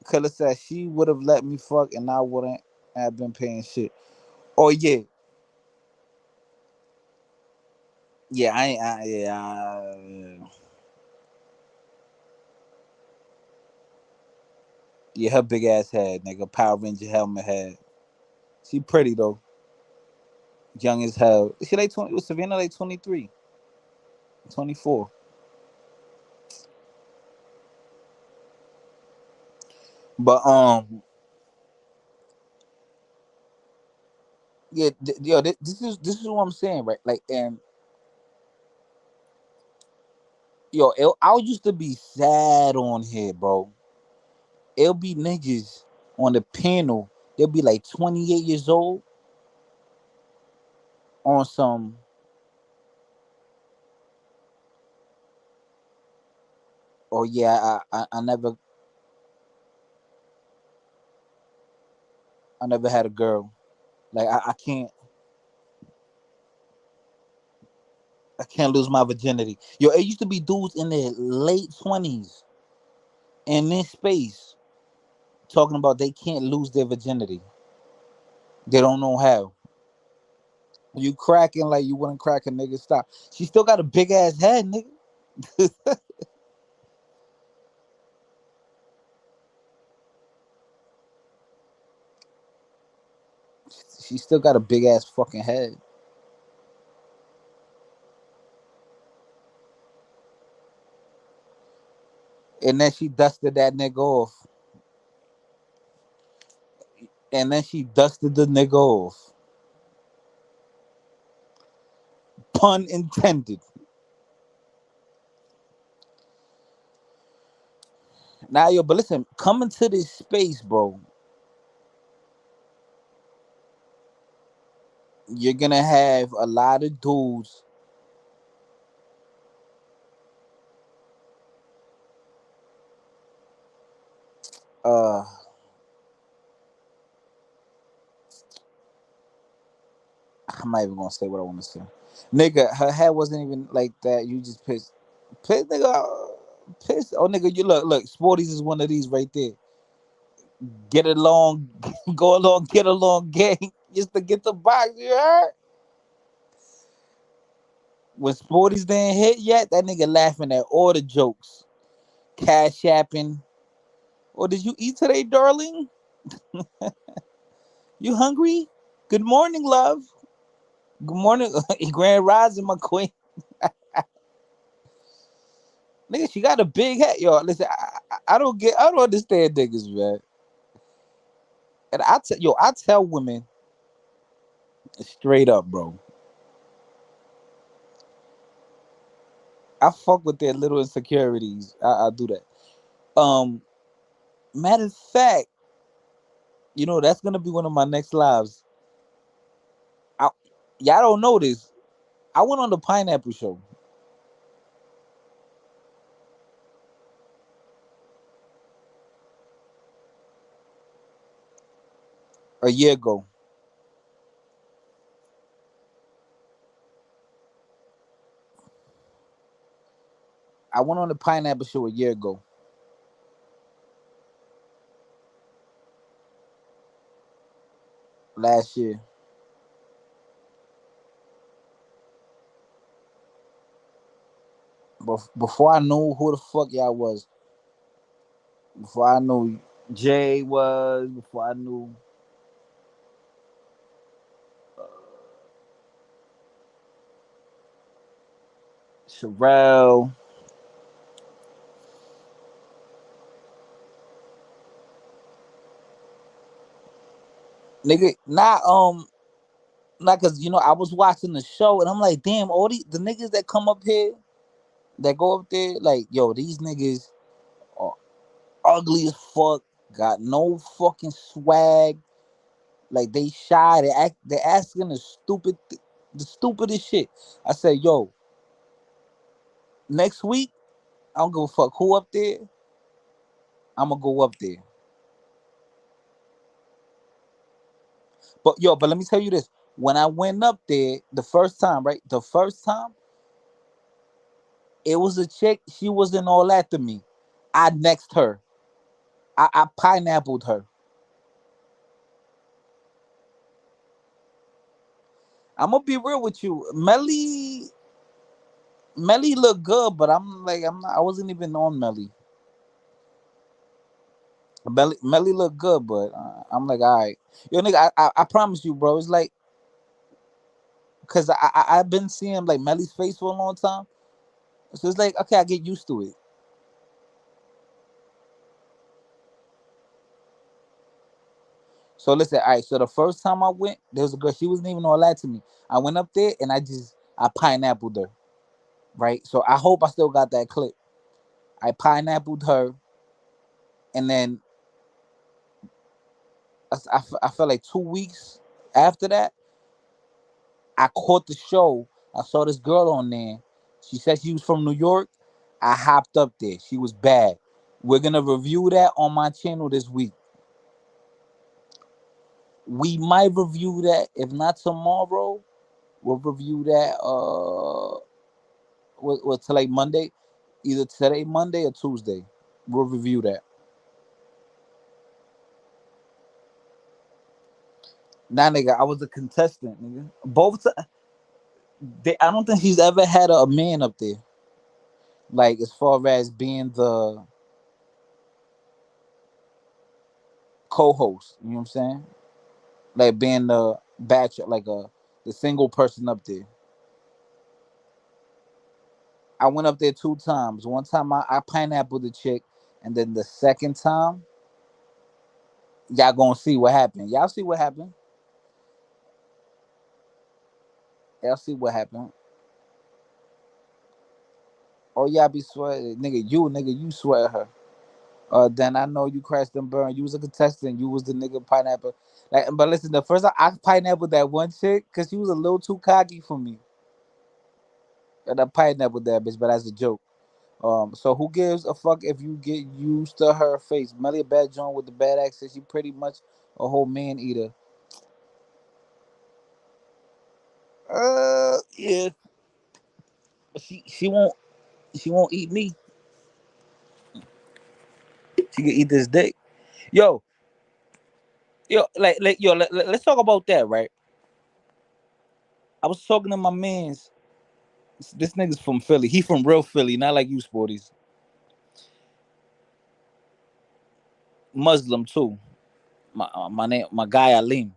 S2: Killer said she would have let me fuck and I wouldn't have been paying shit. Oh yeah, yeah, I ain't. Yeah, her big ass head, nigga, Power Ranger helmet head. She pretty though, young as hell. She like 20. Was Savannah like 23, 24? But yeah, yo, this is what I'm saying, right? Like, and yo, I used to be sad on here, bro. It'll be niggas on the panel. They'll be like 28 years old on some. Oh yeah, I never had a girl. Like I can't lose my virginity. Yo, it used to be dudes in their late 20s in this space talking about they can't lose their virginity. They don't know how. You cracking like you wouldn't crack a nigga. Stop. She still got a big ass head, nigga. She still got a big ass fucking head. And then she dusted that nigga off. And then she dusted the nigga off. Pun intended. Now, yo, but listen, coming to this space, bro, you're gonna have a lot of dudes. Uh, I'm not even gonna say what I want to say. Nigga, her head wasn't even like that. You just pissed. Piss, nigga. Piss. Oh, nigga, you look. Sporties is one of these right there. Get along, go along, get along, gang. Just to get the box. You heard? When Sporties didn't hit yet, that nigga laughing at all the jokes. Cash apping. Oh, did you eat today, darling? You hungry? Good morning, love. Good morning, Grand Rising, my queen. Nigga, she got a big head, yo. Listen, I don't understand niggas, man. And I tell women straight up, bro. I fuck with their little insecurities. I do that. Matter of fact, that's gonna be one of my next lives. I, y'all don't know this. I went on the Pineapple Show a year ago. I went on the Pineapple Show a year ago, last year. Before I knew who the fuck y'all was, before I knew Jay was, before I knew Sherelle, nigga, not cause I was watching the show and I'm like, damn, all the niggas that come up here, that go up there, like, yo, these niggas are ugly as fuck, got no fucking swag, like they shy, they asking the stupidest shit. I said, yo, next week, I don't give a fuck who up there, I'm gonna go up there. But let me tell you this. When I went up there the first time, right? The first time, it was a chick. She wasn't all that to me. I next her. I pineappled her. I'm gonna be real with you. Melly looked good, but I'm like, I'm not. I wasn't even on Melly. Melly looked good, but I'm like, all right, yo, nigga. I promise you, bro. It's like, cause I've been seeing like Melly's face for a long time, so it's like, okay, I get used to it. So listen, all right. So the first time I went, there was a girl. She wasn't even all that to me. I went up there and I pineappled her. Right. So I hope I still got that clip. I pineappled her, and then I felt like 2 weeks after that, I caught the show. I saw this girl on there. She said she was from New York. I hopped up there. She was bad. We're gonna review that on my channel this week. We might review that. If not tomorrow, we'll review that. What till like Monday, either today, Monday or Tuesday. We'll review that. Nah, nigga, I was a contestant, nigga. I don't think she's ever had a man up there. Like as far as being the co-host, you know what I'm saying? Like being the bachelor, like the single person up there. I went up there 2 times. One time I pineappled the chick, and then the second time, y'all gonna see what happened. Y'all see what happened. Y'all see what happened. Oh, y'all be sweating, nigga, you sweat her. Then I know you crashed and burned. You was a contestant. You was the nigga pineapple. Like, but listen, the first time I pineapple that one chick, cause she was a little too cocky for me. And I pineapple that bitch, but as a joke. So who gives a fuck if you get used to her face? Melly a bad joint with the bad accent. She pretty much a whole man eater. Yeah. She won't eat me. She can eat this dick. Yo, yo, let's talk about that, right? I was talking to my man's. This nigga's from Philly. He from real Philly, not like you sporties. Muslim too. My name, my guy Alim.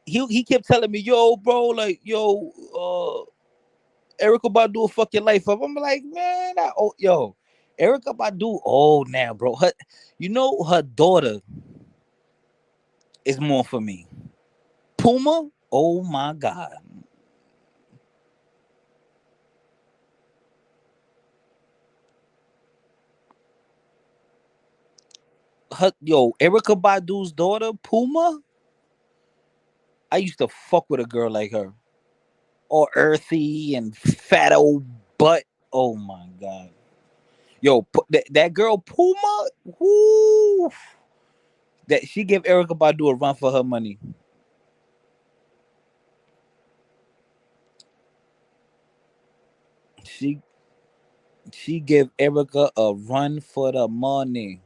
S2: He kept telling me, yo, bro, like, yo, Erica Badu will fuck your life up. I'm like, man, yo, Erica Badu old now, bro. Her daughter is more for me. Puma, oh my god, Erica Badu's daughter, Puma. I used to fuck with a girl like her. All earthy and fat old butt. Oh my god. That girl Puma, whoo, that she gave Erica Badu a run for her money. She she gave Erica a run for the money.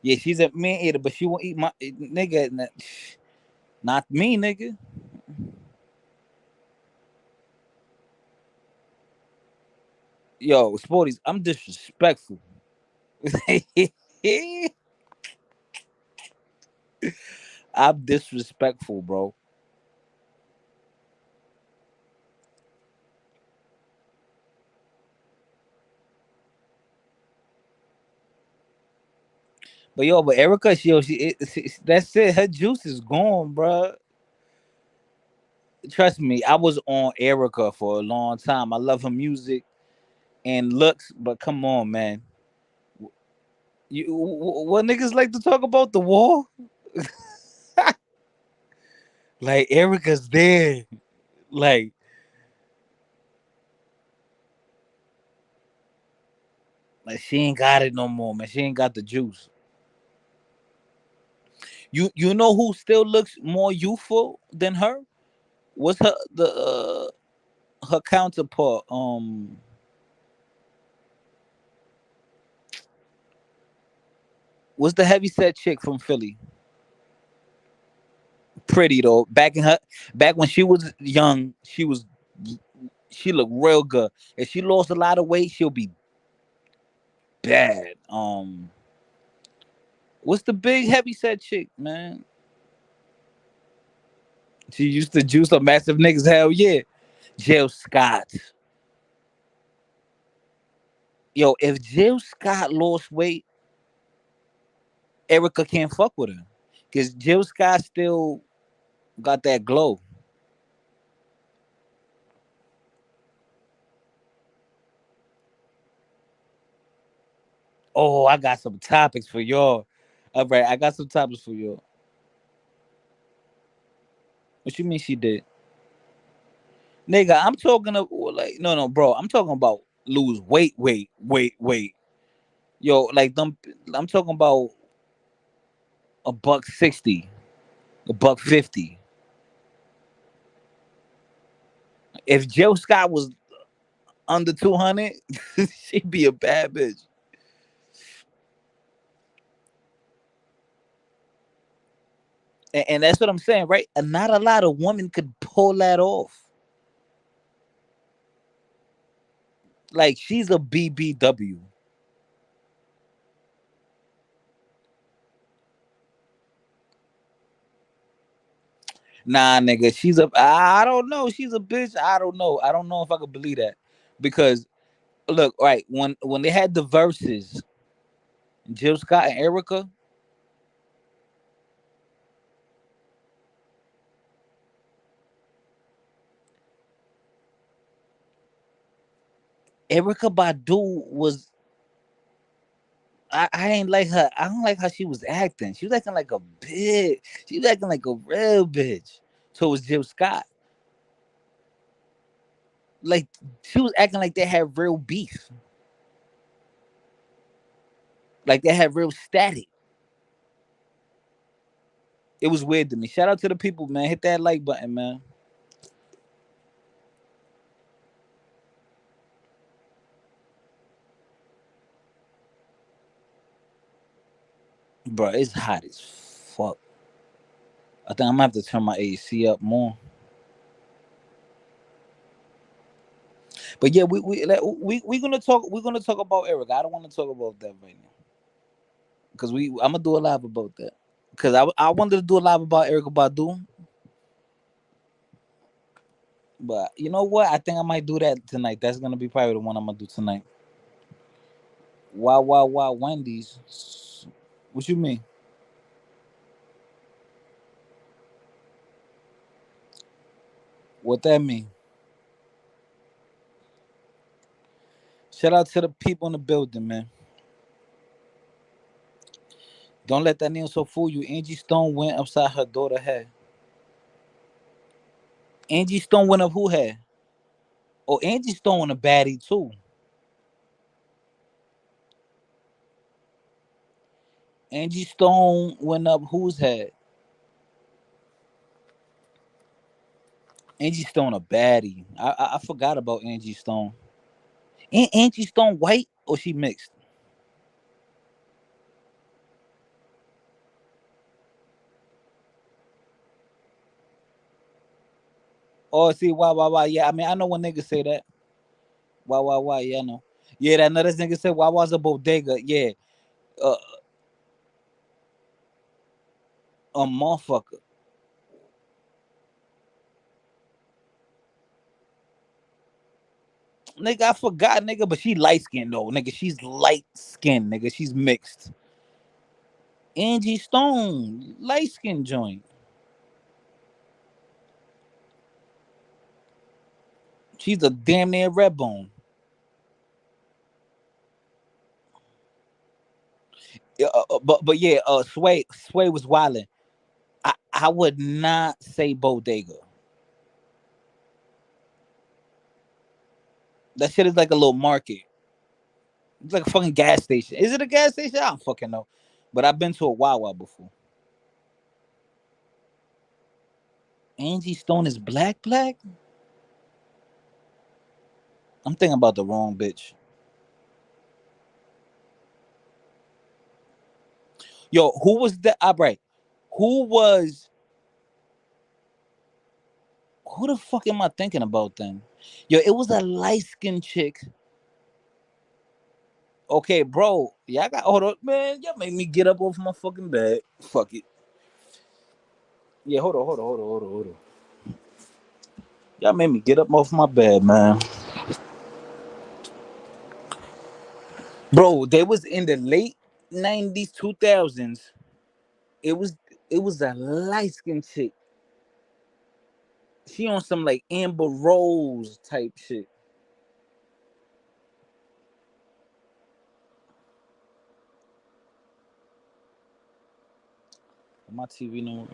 S2: Yeah, she's a man eater, but she won't eat my nigga. Not me, nigga. Yo, Sporties, I'm disrespectful. I'm disrespectful, bro. But Erica, that's it. Her juice is gone, bro. Trust me, I was on Erica for a long time. I love her music and looks, but come on, man. What niggas like to talk about the war? Like Erica's there. Like like she ain't got it no more, man. She ain't got the juice. You know who still looks more youthful than her? What's her counterpart? What's the heavyset chick from Philly? Pretty though. Back when she was young, she looked real good. If she lost a lot of weight, she'll be bad. What's the big heavyset chick, man? She used to juice a massive niggas. Hell yeah, Jill Scott. Yo, if Jill Scott lost weight, Erica can't fuck with her, cause Jill Scott still got that glow. Oh, I got some topics for y'all. All right, I got some topics for y'all. What you mean she did? Nigga, I'm talking about like no, bro. I'm talking about lose weight. Yo, like them. I'm talking about a buck 60, a buck 50. If Joe Scott was under 200, she'd be a bad bitch. And that's what I'm saying, right? And not a lot of women could pull that off. Like she's a BBW. Nah, nigga, she's a. I don't know. She's a bitch. I don't know. I don't know if I could believe that because look, right when they had the verses, Jill Scott and Erica Badu was. I ain't like her. I don't like how she was acting. She was acting like a bitch. She was acting like a real bitch. So was Jill Scott. Like she was acting like they had real beef. Like they had real static. It was weird to me. Shout out to the people, man. Hit that like button, man. Bro, it's hot as fuck. I think I'm gonna have to turn my AC up more. But yeah, we gonna talk. We're gonna talk about Eric. I don't want to talk about that right now because I'm gonna do a live about that. Because I wanted to do a live about Eric Badu, but you know what? I think I might do that tonight. That's gonna be probably the one I'm gonna do tonight. Wow, Wendy's. What you mean? What that mean? Shout out to the people in the building, man. Don't let that name so fool you. Angie Stone went upside her daughter head. Angie Stone went up who head? Oh, Angie Stone a baddie too. Angie Stone went up whose head? Angie Stone a baddie. I forgot about Angie Stone. Ain't Angie Stone white or she mixed? Oh, see, why? Yeah, I mean, I know when niggas say that. Why? Yeah, I know. Yeah, that another nigga said why's a bodega. Yeah, uh, a motherfucker. Nigga, I forgot, nigga, but she light skinned though, nigga. She's light skinned, nigga. She's mixed. Angie Stone, light skinned joint. She's a damn near red bone. Yeah, but yeah, Sway was wildin'. I would not say bodega. That shit is like a little market. It's like a fucking gas station. Is it a gas station? I don't fucking know. But I've been to a Wawa before. Angie Stone is black? I'm thinking about the wrong bitch. Yo, who was that? Right. Who was who the fuck am I thinking about then? Yo, it was a light skinned chick. Okay, bro. Y'all got hold on, man. Y'all made me get up off my fucking bed. Fuck it. Yeah, hold on. Y'all made me get up off my bed, man. Bro, they was in the late 90s, 2000s. It was it was a light skinned chick. She on some like Amber Rose type shit. My TV no.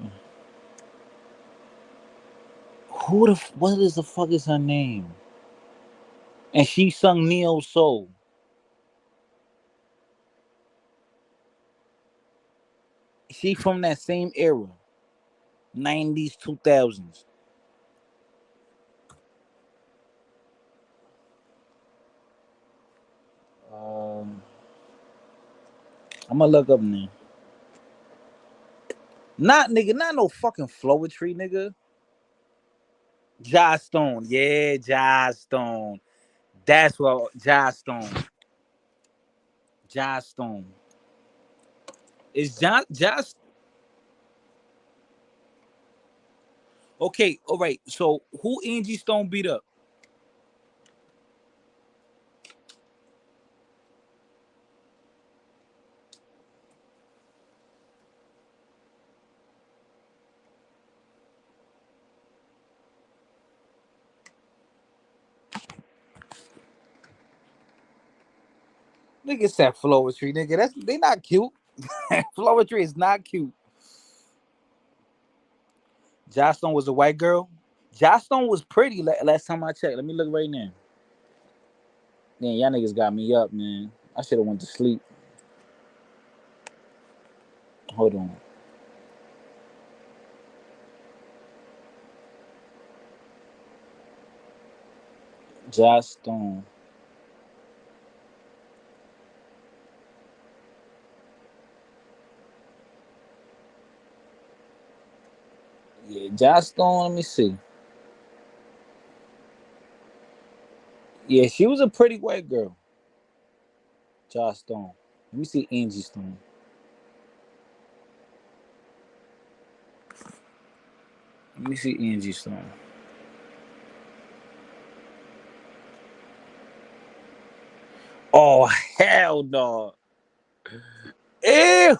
S2: What is the fuck is her name? And she sung Neo Soul. She from that same era, 90s, 2000s. Um, I'm gonna look up name. Not nigga, not no fucking Flowetry, nigga. Joss Stone, yeah, Joss Stone. That's what Joss Stone. Joss Stone. Is Joss okay? All right. So who Angie Stone beat up? Nigga said Flowetry, nigga. They not cute. Flowetry is not cute. Joss Stone was a white girl. Joss Stone was pretty last time I checked. Let me look right now. Man, y'all niggas got me up, man. I should have went to sleep. Hold on. Joss Stone. Yeah, Joss Stone. Let me see. Yeah, she was a pretty white girl. Joss Stone. Let me see Angie Stone. Let me see Angie Stone. Oh hell no! Ew!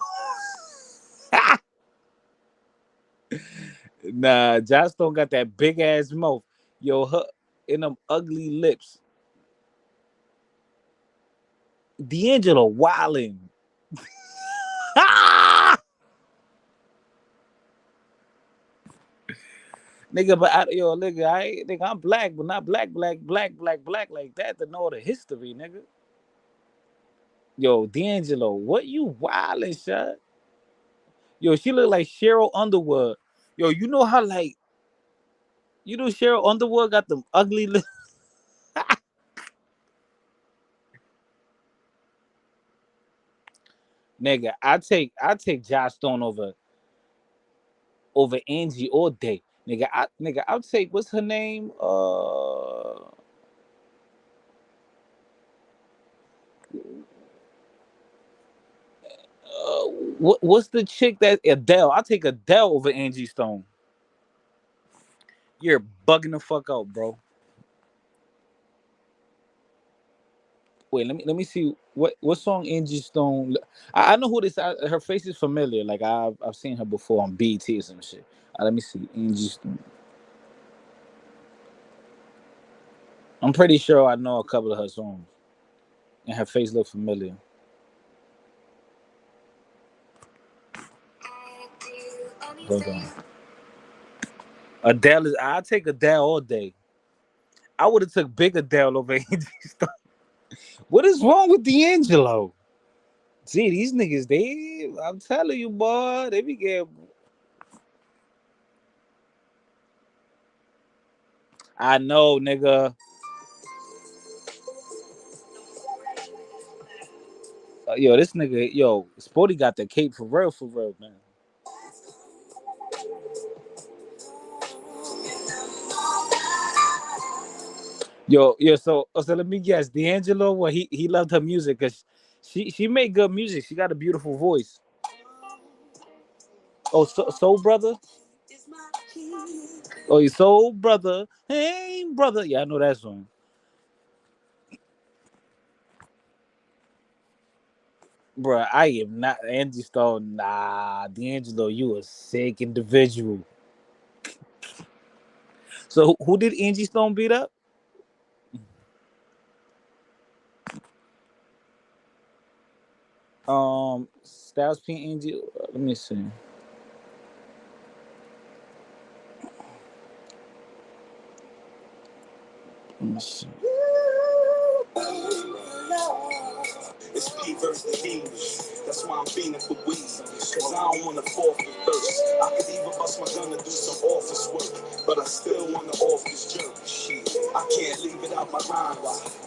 S2: Nah, Joss Stone got that big ass mouth. Yo, her in them ugly lips. D'Angelo wildin'. Nigga, but yo, nigga, nigga, I'm black, but not black like that to know the history, nigga. Yo, D'Angelo, what you wildin', shot? Yo, she look like Cheryl Underwood. Yo, you know how like Cheryl Underwood got them ugly nigga. I take Josh Stone over Angie all day. I'll take what's her name? Uh what's the chick that Adele? I'll take Adele over Angie Stone. You're bugging the fuck out, bro. Wait, let me see what song Angie Stone. I know who this. Her face is familiar. Like I've seen her before on BT or some shit. Let me see Angie Stone. I'm pretty sure I know a couple of her songs, and her face look familiar. Hold on. Adele is. I take Adele all day. I would have took Big Adele over Angie Stone. What is wrong with D'Angelo? See these niggas. I'm telling you, boy. They be getting. I know, nigga. Yo, this nigga, yo, Sporty got the cape for real, man. Yo, so let me guess, D'Angelo, well, he loved her music because she made good music. She got a beautiful voice. Oh, Soul Brother. Oh, you Soul Brother, hey brother. Yeah, I know that song, bro. I am not Angie Stone. Nah, D'Angelo, you a sick individual. So who did Angie Stone beat up? Styles P and Angie. Let me see. Let me see. It's P versus the King. That's why I'm fiending for weed. Cause I don't wanna fall for thirst. I could even bust my gun to do some office work. But I still wanna off this jerk. Shit, I can't leave it out my mind.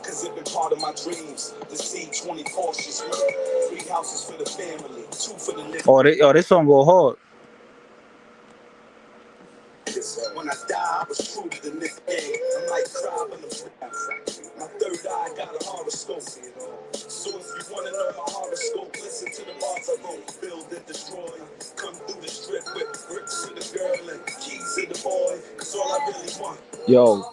S2: Cause it been part of my dreams. The C24 she's work. 3 houses for the family, 2 for the living. This song go hard. When I die, I was true to the next day. I'm like crying in the my third eye got a horoscope. So if you wanna know my horoscope, listen to the bars I wrote. Build and destroy. Come through the strip with bricks to the girl and keys to the boy. Cause all I really want. Yo.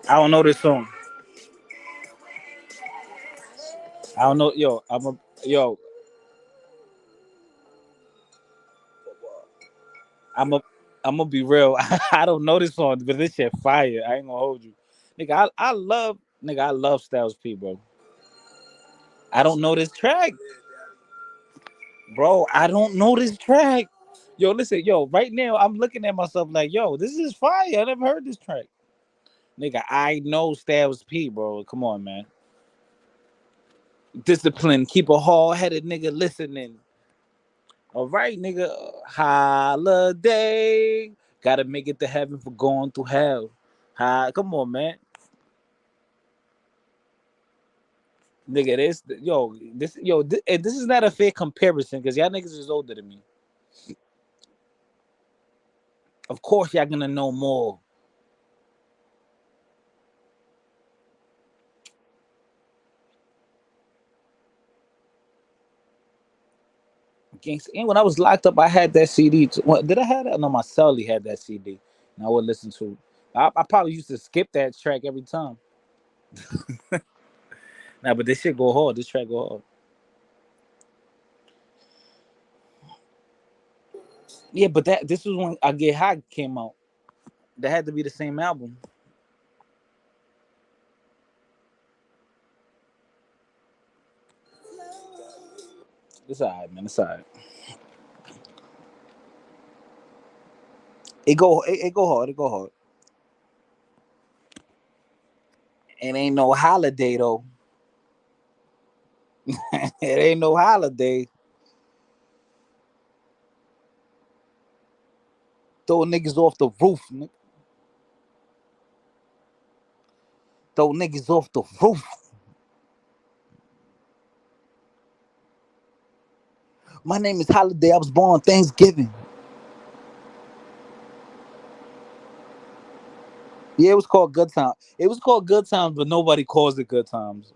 S2: I don't know this song. I don't know. Yo. I'm a I'm gonna be real. I don't know this song, but this shit fire. I ain't gonna hold you, nigga. I love Styles P, bro. I don't know this track, bro. I don't know this track. Yo, listen, yo. Right now, I'm looking at myself like, yo, this is fire. I never heard this track, nigga. I know Styles P, bro. Come on, man. Discipline. Keep a hard-headed nigga listening. All right, nigga. Holiday. Gotta make it to heaven for going through hell. Come on, man. Nigga, this is not a fair comparison because y'all niggas is older than me. Of course, y'all gonna know more. And when I was locked up, I had that CD. Did I have that? No, my cellie had that CD, and I would listen to. I probably used to skip that track every time. Nah, but this shit go hard. This track go hard. Yeah, but this was when I Get High came out. That had to be the same album. It's alright, man. It's alright. It go hard. It go hard. It ain't no holiday though. It ain't no holiday. Throw niggas off the roof. Throw niggas off the roof. My name is Holiday. I was born on Thanksgiving. Yeah, it was called Good Times. It was called Good Times, but nobody calls it Good Times.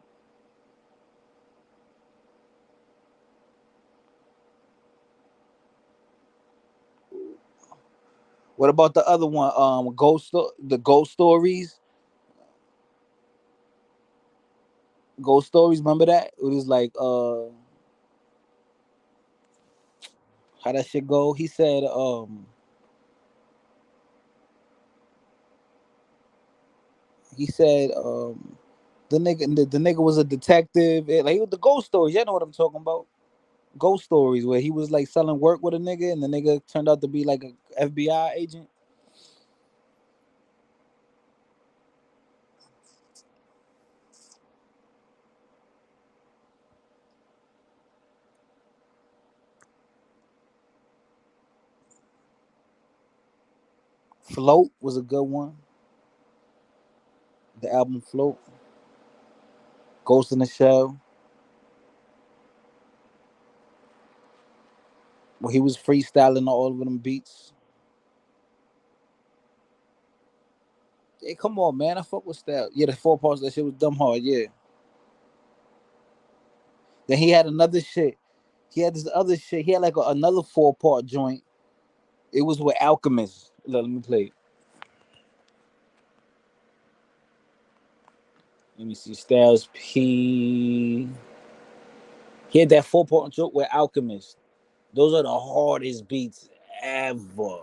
S2: What about the other one? The Ghost Stories. Ghost Stories. Remember that? It was like how that shit go? He said the nigga was a detective. Like the Ghost Stories. You know what I'm talking about? Ghost Stories where he was like selling work with a nigga and the nigga turned out to be like a FBI agent. Float was a good one. The album Float. Ghost in the Shell. Where he was freestyling all of them beats. Hey, come on, man. I fuck with style. Yeah, the four parts of that shit was dumb hard, yeah. Then he had another shit. He had this other shit. He had like another 4-part joint. It was with Alchemist. Let me play it. Let me see. Styles P. He had that 4-part joint with Alchemist. Those are the hardest beats ever.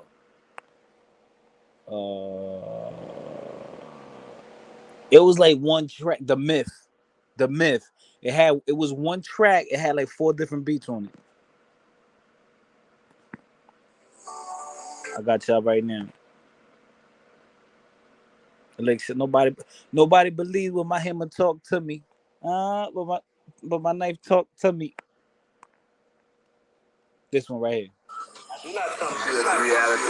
S2: Uh, it was like one track. The Myth. It was one track. It had like 4 different beats on it. I got y'all right now. Like shit, nobody believes when my hammer talk to me. But my knife talk to me. This one right here. Do not come to this reality.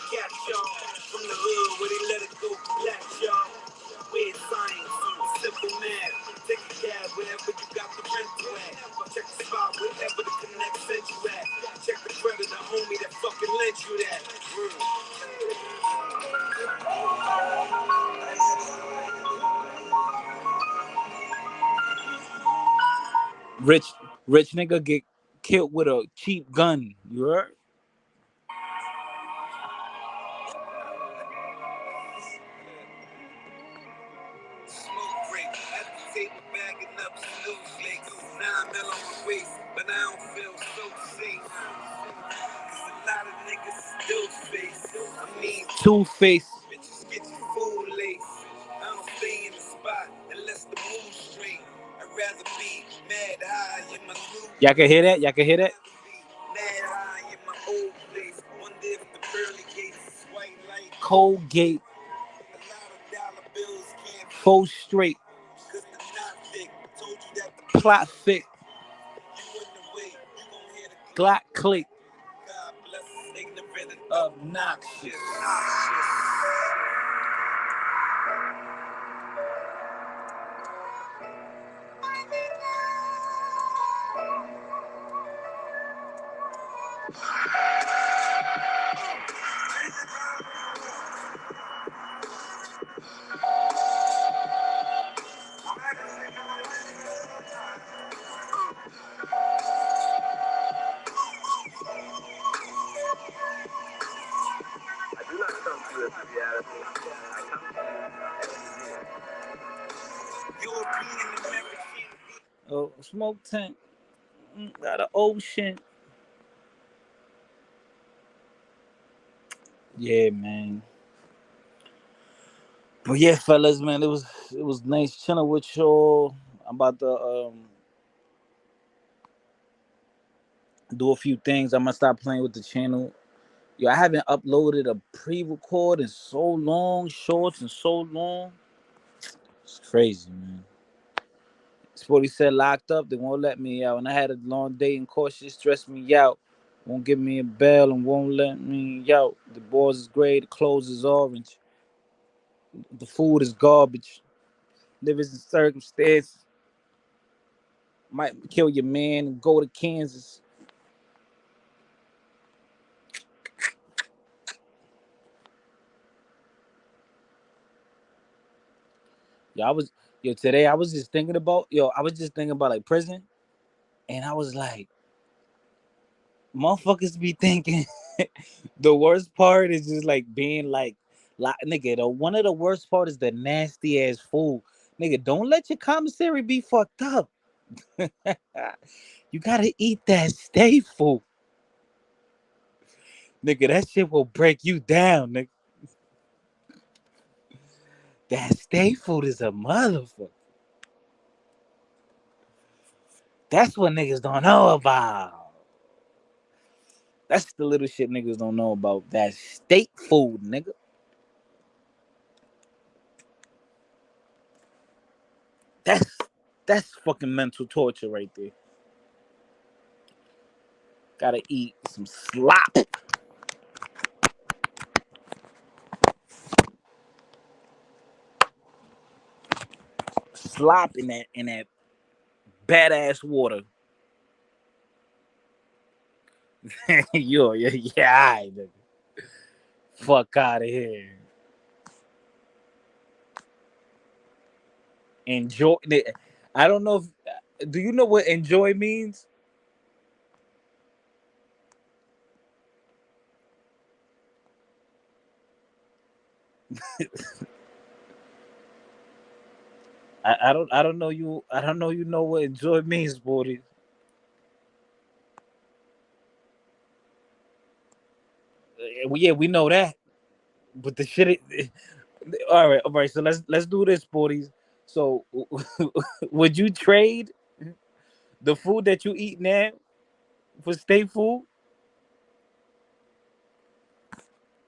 S2: Cat y'all from the hood where they let it go black y'all. Weird science, simple math. Take a cab wherever you got the rental at. Check the spot wherever the connect sent you at. Check the credit the homie that fucking lent you that. Rich rich nigga get killed with a cheap gun. You heard? Smoke break at the table bagging up snowflakes. 9 mil on my waist, but I don't feel so safe. Cause a lot of niggas still face. I mean, two-face. Bitches get you full lace. I don't stay in the spot unless the mood's straight. I'd rather be mad high in my new. Y'all can hear that? Y'all can hear that? Mad high in my old place. Wonder if the pearly gates is white light. Cold gate. Full straight. Plot thick. Glock click. Obnoxious. Oh, smoke tank. Got an ocean. Yeah, man. But yeah, fellas, man, it was nice chilling with y'all. I'm about to do a few things. I'm gonna stop playing with the channel. Yo, I haven't uploaded a pre-record in so long, shorts in so long. It's crazy, man. Sporty said locked up, they won't let me out. And I had a long day in court, shit stressed me out. Won't give me a bell and won't let me out. The balls is gray, the clothes is orange. The food is garbage. Living in circumstances. Might kill your man and go to Kansas. Yo, I was today I was just thinking about I was just thinking about like prison, and I was like, motherfuckers be thinking the worst part is just like being like nigga. The one of the worst part is the nasty ass food, nigga. Don't let your commissary be fucked up. You gotta eat that stay food, nigga. That shit will break you down, nigga. That stay food is a motherfucker. That's what niggas don't know about. That's the little shit niggas don't know about. That state food, nigga. That's that's fucking mental torture right there. Gotta eat some slop in that badass water. Yeah, alright, nigga. Fuck out of here. Enjoy. I don't know if do you know what enjoy means? I don't know you know what enjoy means, boy. Well, yeah, we know that. But the shit all right, so let's do this, sporties. So would you trade the food that you eat now for state food?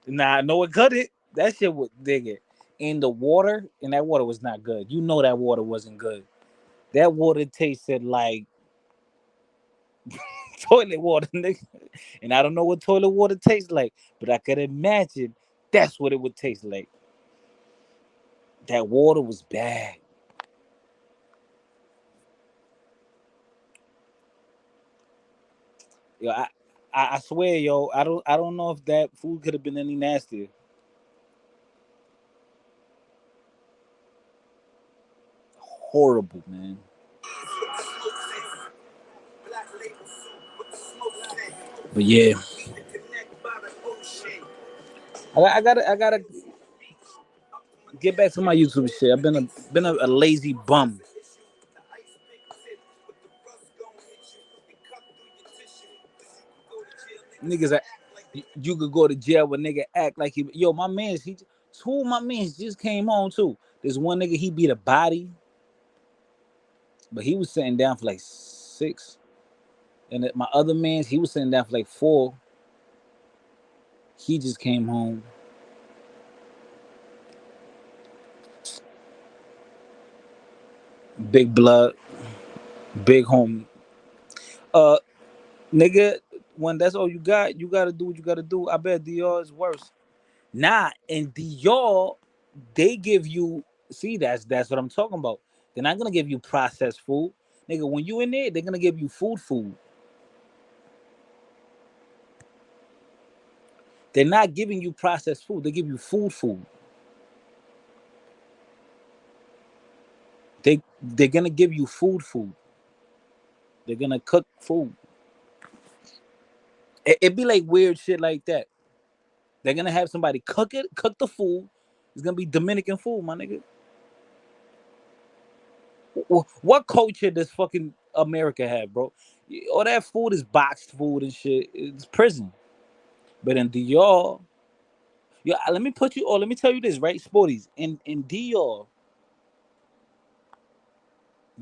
S2: Nah, I know it cut it. That shit would dig it. In the water, and that water was not good. You know that water wasn't good. That water tasted like toilet water, nigga. And I don't know what toilet water tastes like, but I could imagine that's what it would taste like. That water was bad. Yo, I swear, yo, I don't know if that food could have been any nastier. Horrible, man. But yeah, I gotta get back to my YouTube shit. I've been a lazy bum. Niggas, you could go to jail when nigga act like he. Yo, my man's he. Two of my mans just came on too. There's one nigga he beat a body, but he was sitting down for like 6. And my other man's he was sitting down for like 4. He just came home. Big blood, big home. Uh, nigga, when that's all you gotta do what you gotta do. I bet DR is worse. Nah, and DR, they give you. See, that's what I'm talking about. They're not gonna give you processed food, nigga. When you in there, they're gonna give you food. They're not giving you processed food. They give you food. They're gonna give you food. They're gonna cook food. It be like weird shit like that. They're gonna have somebody cook the food. It's gonna be Dominican food, my nigga. What culture does fucking America have, bro? All that food is boxed food and shit. It's prison. But in DR, yeah, let me put you. Oh, let me tell you this, right, Sporties. In DR,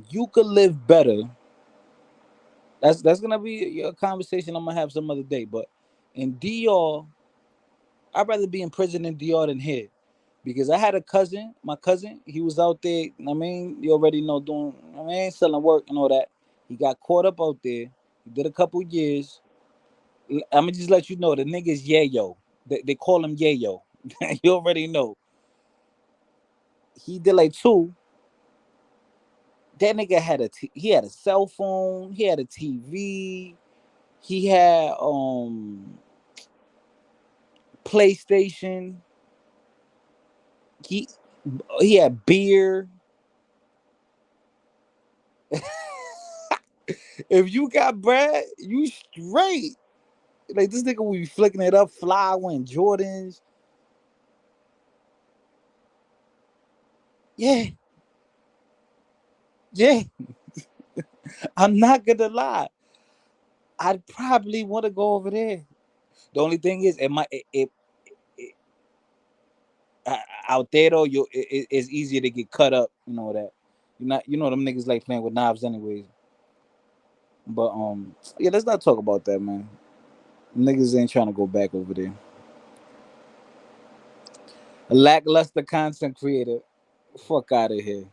S2: you could live better. That's gonna be a conversation I'm gonna have some other day. But in DR, I'd rather be in prison in DR than here. Because I had a cousin, my cousin, he was out there, I mean, you already know, doing, I mean, selling work and all that. He got caught up out there. He did a couple years. I'm gonna just let you know the nigga's Yayo. They call him Yayo. You already know. He did like two. That nigga had he had a cell phone. He had a TV. He had PlayStation. He he had beer. If you got bread, you straight. Like this nigga will be flicking it up, fly wearing Jordans. Yeah, yeah. I'm not gonna lie. I'd probably want to go over there. The only thing is, it might it out there though. It's easier to get cut up. You know that. You not you know them niggas like playing with knives anyways. But yeah, let's not talk about that, man. Niggas ain't trying to go back over there. A lackluster content creator. Fuck out of here.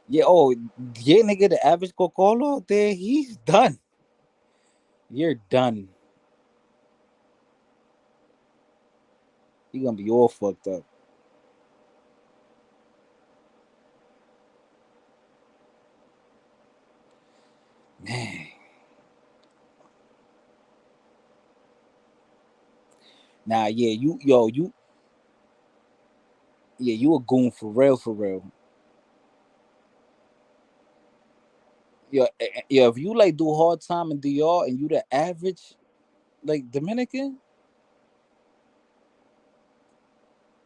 S2: Yeah, oh, yeah, nigga, the average Cocolo out there, he's done. You're done. He gonna be all fucked up. Man. Nah, yeah, yeah, you a goon for real, for real. Yeah, if you like do hard time in DR and you the average like Dominican,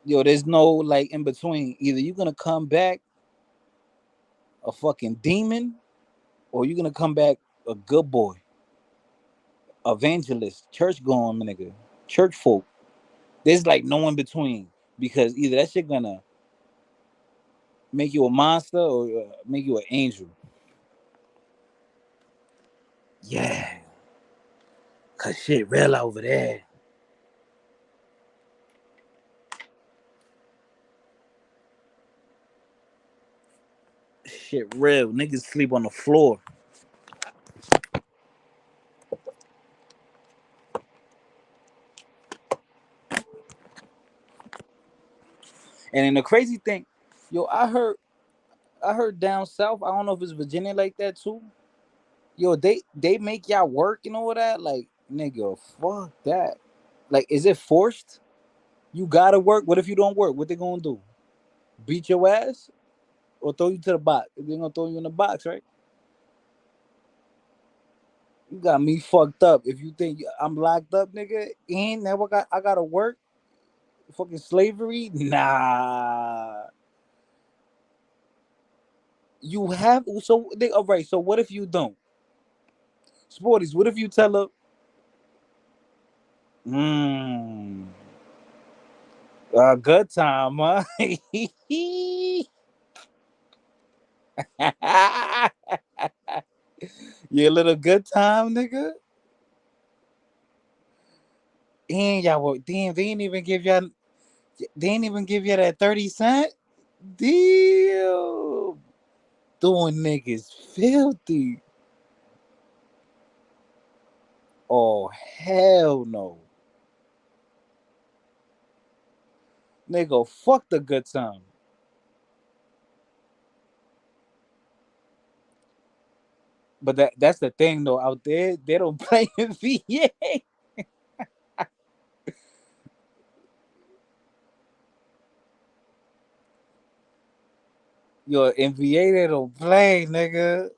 S2: yo, there's no like in between. Either you gonna come back a fucking demon, or you gonna come back a good boy, evangelist, church going nigga, church folk. There's like no in between because either that shit gonna make you a monster or make you an angel. Yeah, cause shit real over there. Shit real. Niggas sleep on the floor. And then the crazy thing, yo, I heard down south. I don't know if it's Virginia like that too. Yo, they make y'all work and all that. Like nigga, fuck that. Like, is it forced? You gotta work. What if you don't work? What they gonna do? Beat your ass or throw you to the box? They gonna throw you in the box, right? You got me fucked up. If you think I'm locked up, nigga, and now I gotta work. Fucking slavery? Nah. You have so they all right. So what if you don't? Sporties, what if you tell her, hmm, a good time, huh? You a little good time, nigga? And y'all damn, they ain't even give you that 30 cent. Deal. Doing niggas filthy. Oh hell no. Nigga, fuck the good time. But that's the thing though, out there, they don't play in VA. Yo, in VA they don't play, nigga.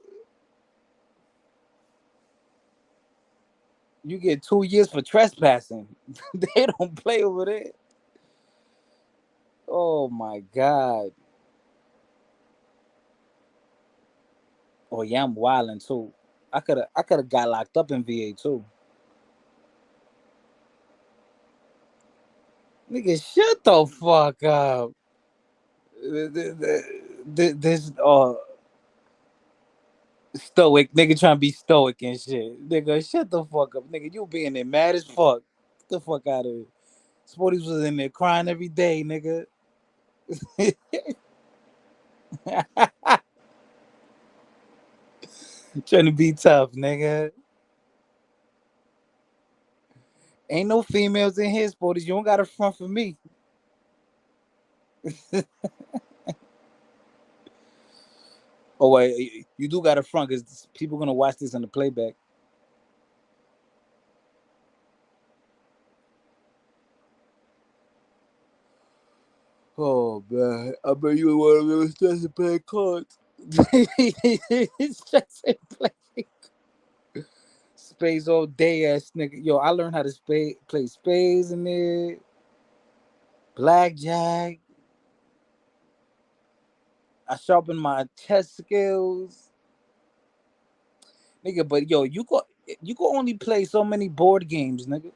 S2: You get 2 years for trespassing. They don't play over there. Oh my god. Oh yeah, I'm wilding too. I could have got locked up in VA too. Nigga, shut the fuck up.
S1: This stoic nigga trying to be stoic and shit. Nigga, shut the fuck up, nigga. You being there mad as fuck. Get the fuck out of here. Sporties was in there crying every day, nigga. Trying to be tough, nigga. Ain't no females in here, Sporties. You don't got a front for me. Oh wait, you do got a front because people gonna watch this on the playback. Oh man, I bet you one of those stressing play cards. Stressing play spades all day, ass nigga. Yo, I learned how to play spades in there, blackjack. I sharpened my chess skills, nigga. But yo, you go only play so many board games, nigga.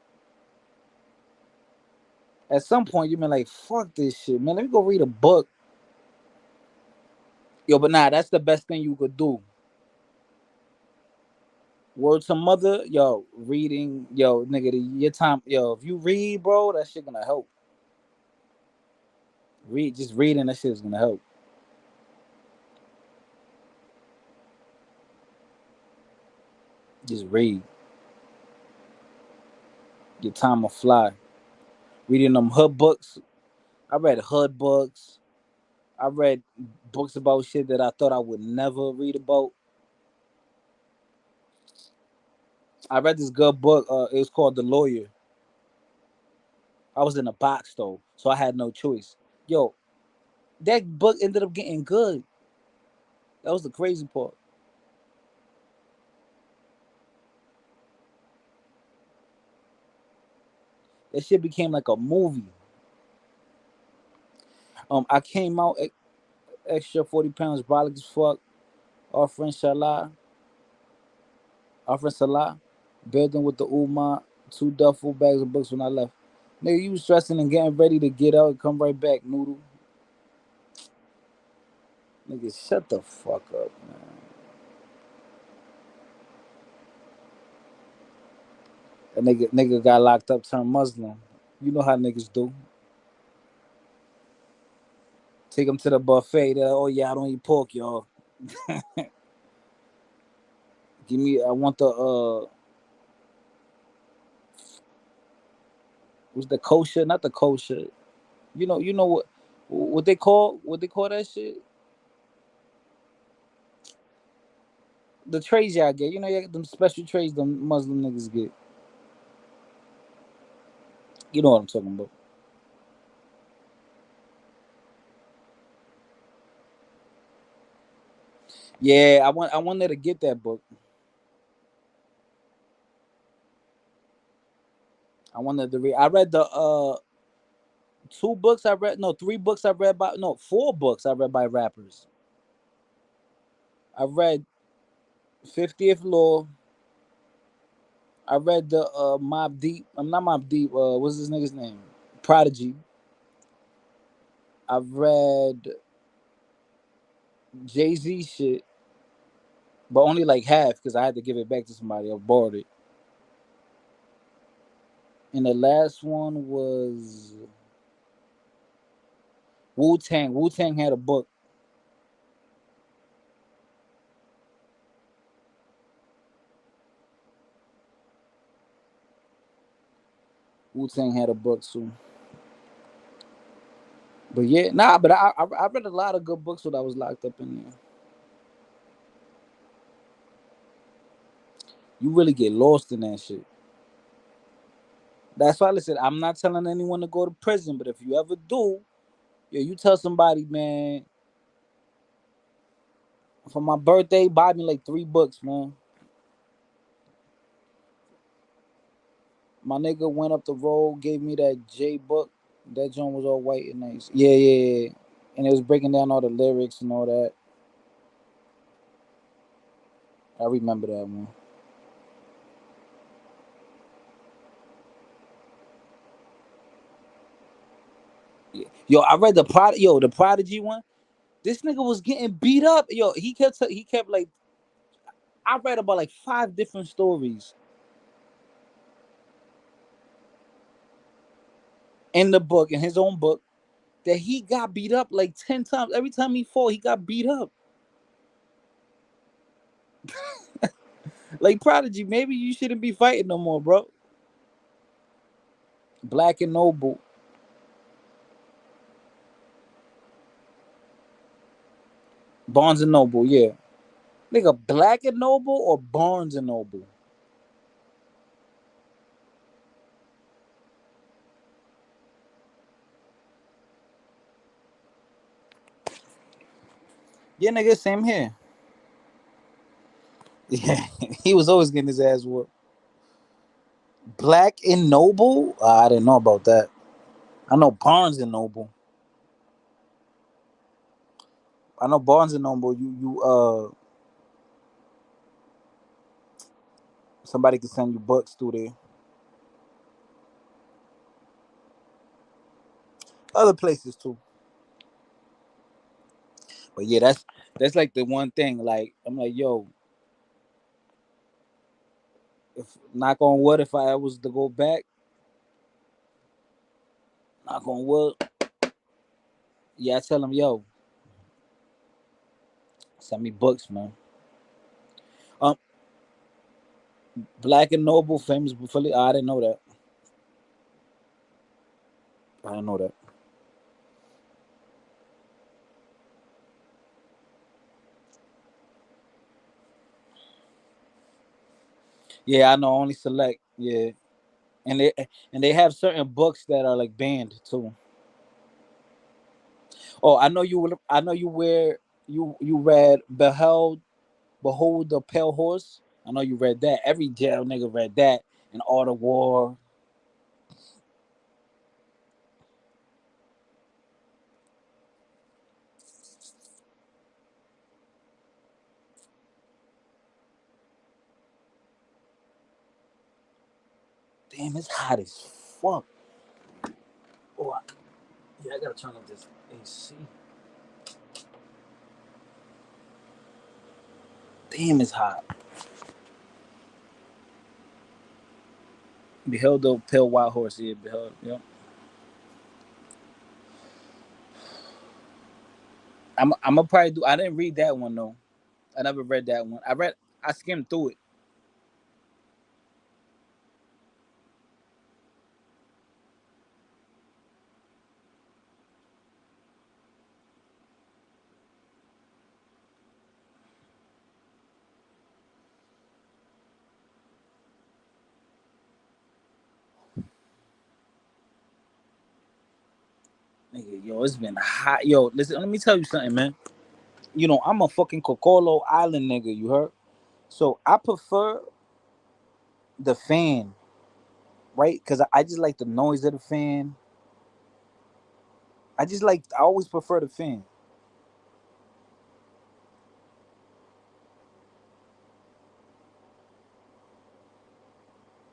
S1: At some point, you been like, fuck this shit, man. Let me go read a book. Yo, but nah, that's the best thing you could do. Word to mother, yo, reading, yo, nigga, your time, yo, if you read, bro, that shit gonna help. Just reading that shit is gonna help. Just read. Your time will fly. Reading them hood books. I read hood books. I read books about shit that I thought I would never read about. I read this good book. It was called The Lawyer. I was in a box though, so I had no choice. Yo, that book ended up getting good. That was the crazy part. That shit became like a movie. I came out extra 40 pounds, brolic as fuck. Our friend Salah, our friend Salah, building with the Umar, 2 duffel bags of books when I left. Nigga, you was stressing and getting ready to get out and come right back, noodle. Nigga, shut the fuck up, man. That nigga got locked up, turned Muslim. You know how niggas do. Take him to the buffet. Oh yeah, I don't eat pork, y'all. Give me. I want the what's the kosher? Not the kosher. You know what they call that shit? The trays y'all get. You know, you get them special trays them Muslim niggas get. You know what I'm talking about. Yeah, I wanted to get that book. I wanted to read. I read the 2 books I read. No, 3 books I read by. No, 4 books I read by rappers. I read 50th Law. I read the Mob Deep. I'm not Mob Deep. What's this nigga's name? Prodigy. I've read Jay Z shit, but only like half because I had to give it back to somebody. I borrowed it. And the last one was Wu Tang. Wu Tang had a book. Wu Tang had a book too. But yeah, nah. But I read a lot of good books when I was locked up in there. You really get lost in that shit. That's why I said I'm not telling anyone to go to prison, but if you ever do, yo, you tell somebody, man, for my birthday, buy me like 3 books, man. My nigga went up the road, gave me that J book. That joint was all white and nice. Yeah, yeah, yeah. And it was breaking down all the lyrics and all that. I remember that one. Yeah. Yo, I read the Prodigy one. This nigga was getting beat up. Yo, he kept like I read about like five different stories in the book, in his own book, that he got beat up like 10 times. Every time he fought, he got beat up. Like Prodigy, maybe you shouldn't be fighting no more, bro. Black and Noble, Barnes and Noble, yeah. Nigga, Black and Noble or Barnes and Noble? Yeah, nigga, same here. Yeah, he was always getting his ass whooped. Black and Noble? I didn't know about that. I know Barnes and Noble. I know Barnes and Noble. Somebody can send you books through there. Other places too. But yeah, that's like the one thing. Like I'm like, yo, if knock on wood, if I was to go back, knock on wood, yeah, I tell him, yo, send me books, man. Um, Black and Noble, famous fully. I didn't know that. I didn't know that. Yeah, I know only select. Yeah, and they have certain books that are like banned too. Oh, I know you. I know you wear you read Behold the Pale Horse. I know you read that. Every jail nigga read that. And Art of War. Damn, it's hot as fuck. Oh, yeah, I gotta turn up this AC. Damn, it's hot. Beheld the Pale White Horse. Yeah, beheld. Yeah. I'm gonna probably do. I didn't read that one though. I never read that one. I skimmed through it. Nigga, yo, it's been hot. Yo, listen, let me tell you something, man. You know, I'm a fucking Cocolo Island nigga, you heard? So I prefer the fan, right? Because I just like the noise of the fan. I always prefer the fan.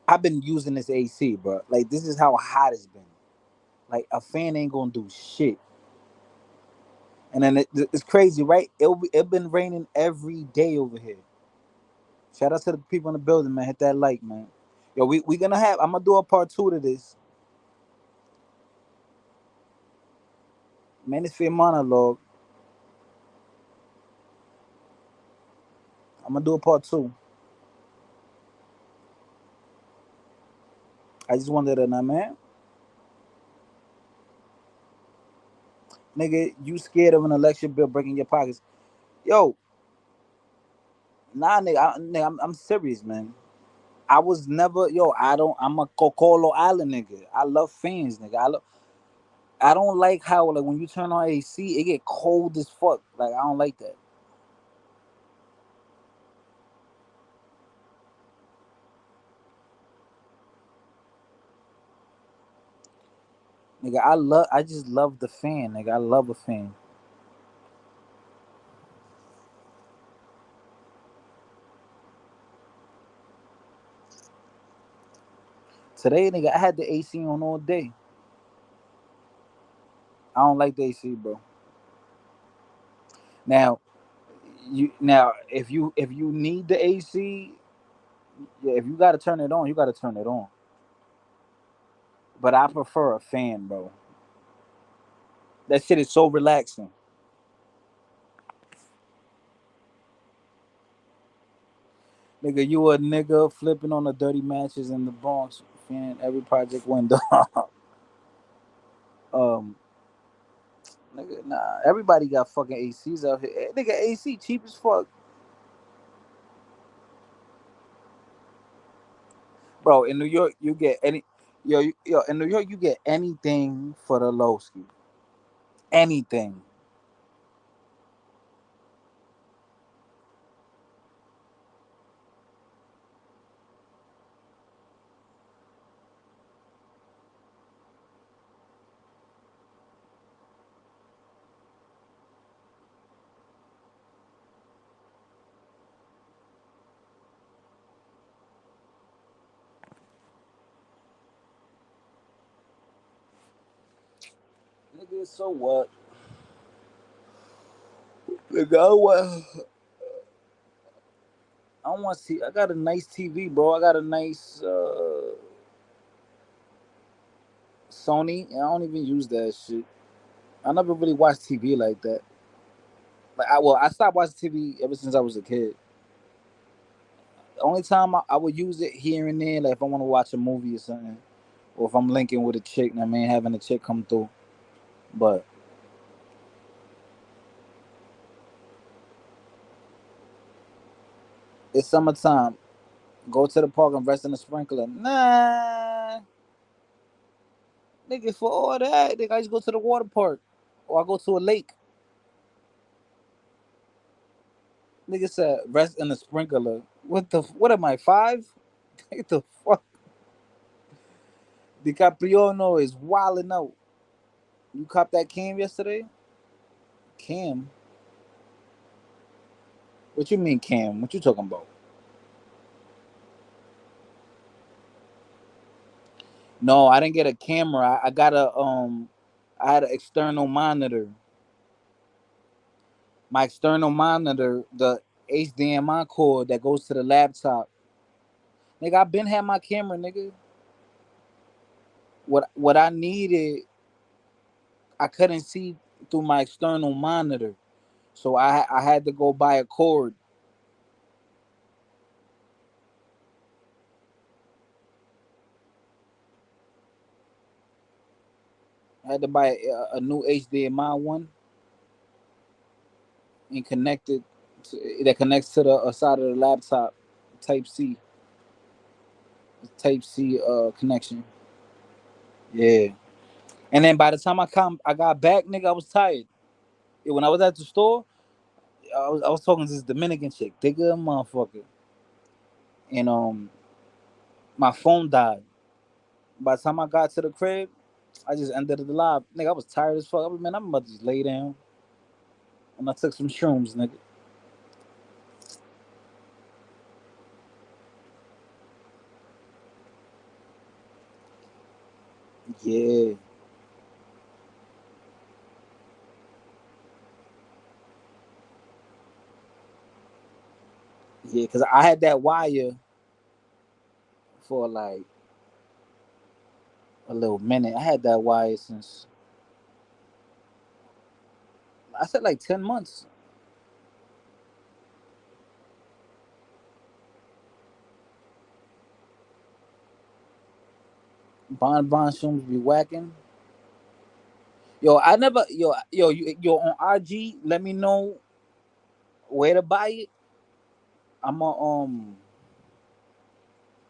S1: I've been using this AC, bro. Like, this is how hot it's been. Like, a fan ain't gonna do shit. And then it's crazy, right? It been raining every day over here. Shout out to the people in the building, man. Hit that like, man. Yo, we gonna have. I'm gonna do a part two to this. Manosphere monologue. I'm gonna do a part two. I just wanted to know, man. Nigga, you scared of an election bill breaking your pockets? Yo, nah, nigga, I'm serious, man. I was never, yo. I don't. I'm a Cocolo Island nigga. I love fans, nigga. I don't like how like when you turn on AC, it get cold as fuck. Like I don't like that, nigga. I just love the fan, nigga. I love a fan. Today, nigga, I had the AC on all day. I don't like the AC, bro. Now, if you need the AC, yeah, if you got to turn it on, you got to turn it on. But I prefer a fan, bro. That shit is so relaxing. Nigga, you a nigga flipping on the dirty matches in the Bronx, fan every project window. um, nigga, nah, everybody got fucking ACs out here. Nigga, AC cheap as fuck, bro. In New York, you get yo. In New York, you get anything for the low ski. Anything. Nigga, so what? Nigga, I want to see. I got a nice TV, bro. I got a nice Sony, and I don't even use that shit. I never really watched TV like that. Like, I stopped watching TV ever since I was a kid. The only time I would use it here and there, like if I want to watch a movie or something, or if I'm linking with a chick, and I mean having a chick come through. But it's summertime. Go to the park and rest in the sprinkler. Nah, nigga, for all that, nigga, I just go to the water park, or I go to a lake. Nigga said rest in the sprinkler. What am I, 5? What the fuck? DiCaprio is wilding out. You copped that Cam yesterday? Cam? What you mean Cam? What you talking about? No, I didn't get a camera. I got I had an external monitor. My external monitor, the HDMI cord that goes to the laptop. Nigga, I been had my camera, nigga. What I needed, I couldn't see through my external monitor. So I had to go buy a cord. I had to buy a new HDMI one and that connects to the side of the laptop, Type C, Type C connection. Yeah. And then by the time I got back, nigga, I was tired. Yeah, when I was at the store, I was talking to this Dominican chick, digga motherfucker, and my phone died. By the time I got to the crib, I just ended the live. Nigga, I was tired as fuck. I was, man, I'm about to just lay down. And I took some shrooms, nigga. Yeah, yeah, cause I had that wire for like a little minute. I had that wire since I said like 10 months. Bon shrooms be whacking. Yo, I never yo on RG. Let me know where to buy it. I'm a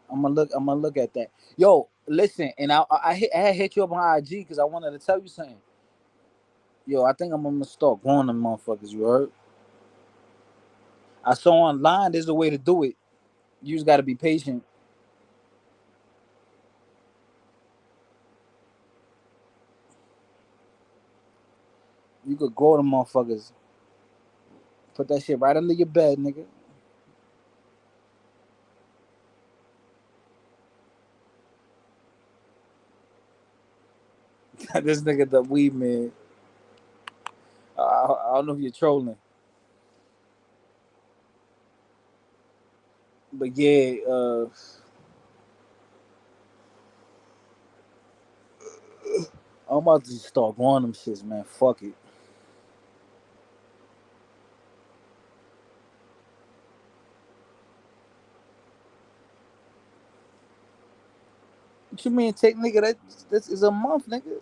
S1: I'm gonna look at that. Yo, listen, and I had hit you up on IG because I wanted to tell you something. Yo, I think I'm gonna start growing them motherfuckers. You heard? I saw online there's a way to do it. You just gotta be patient. You could grow them motherfuckers. Put that shit right under your bed, nigga. This nigga the weed man.
S2: I don't know if you're trolling, but yeah, I'm about to start going them shits, man. Fuck it. What you mean take nigga? That this is a month, nigga.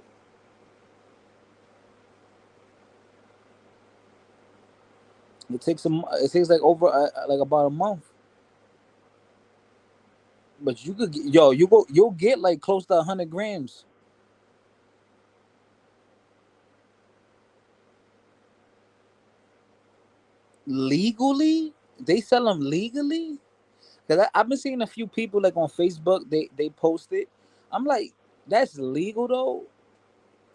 S2: It takes it takes like over like about a month. But you could yo you'll get like close to 100 grams legally. They sell them legally. Cause I've been seeing a few people like on Facebook. They post it. I'm like, that's legal though.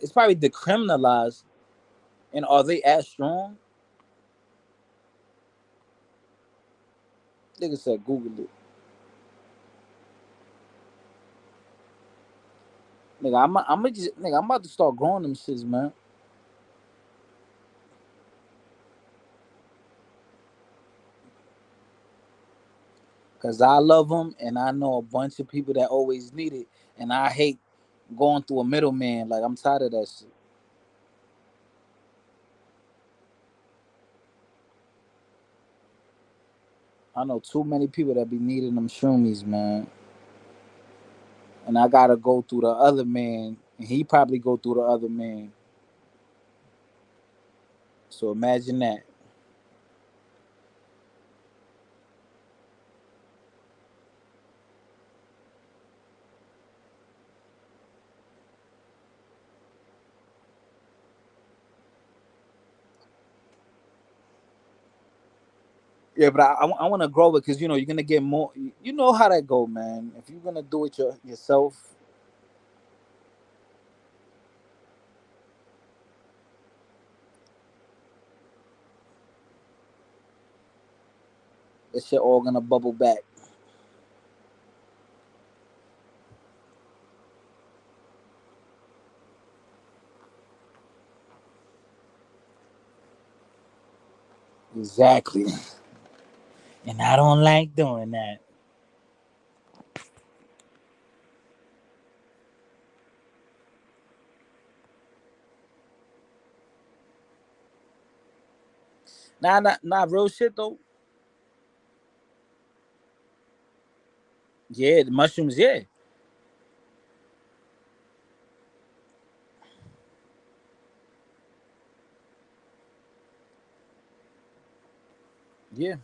S2: It's probably decriminalized. And are they as strong? Nigga said Google it. Nigga, I'm about to start growing them shits, man. Cause I love them, and I know a bunch of people that always need it, and I hate going through a middleman. Like I'm tired of that shit. I know too many people that be needing them shroomies, man, and I gotta go through the other man, and he probably go through the other man. So imagine that. Yeah, but I want to grow it because you know you're gonna get more. You know how that go, man. If you're gonna do it yourself, that shit all gonna bubble back. Exactly. And I don't like doing that. Nah, real shit though. Yeah, the mushrooms. Yeah, yeah.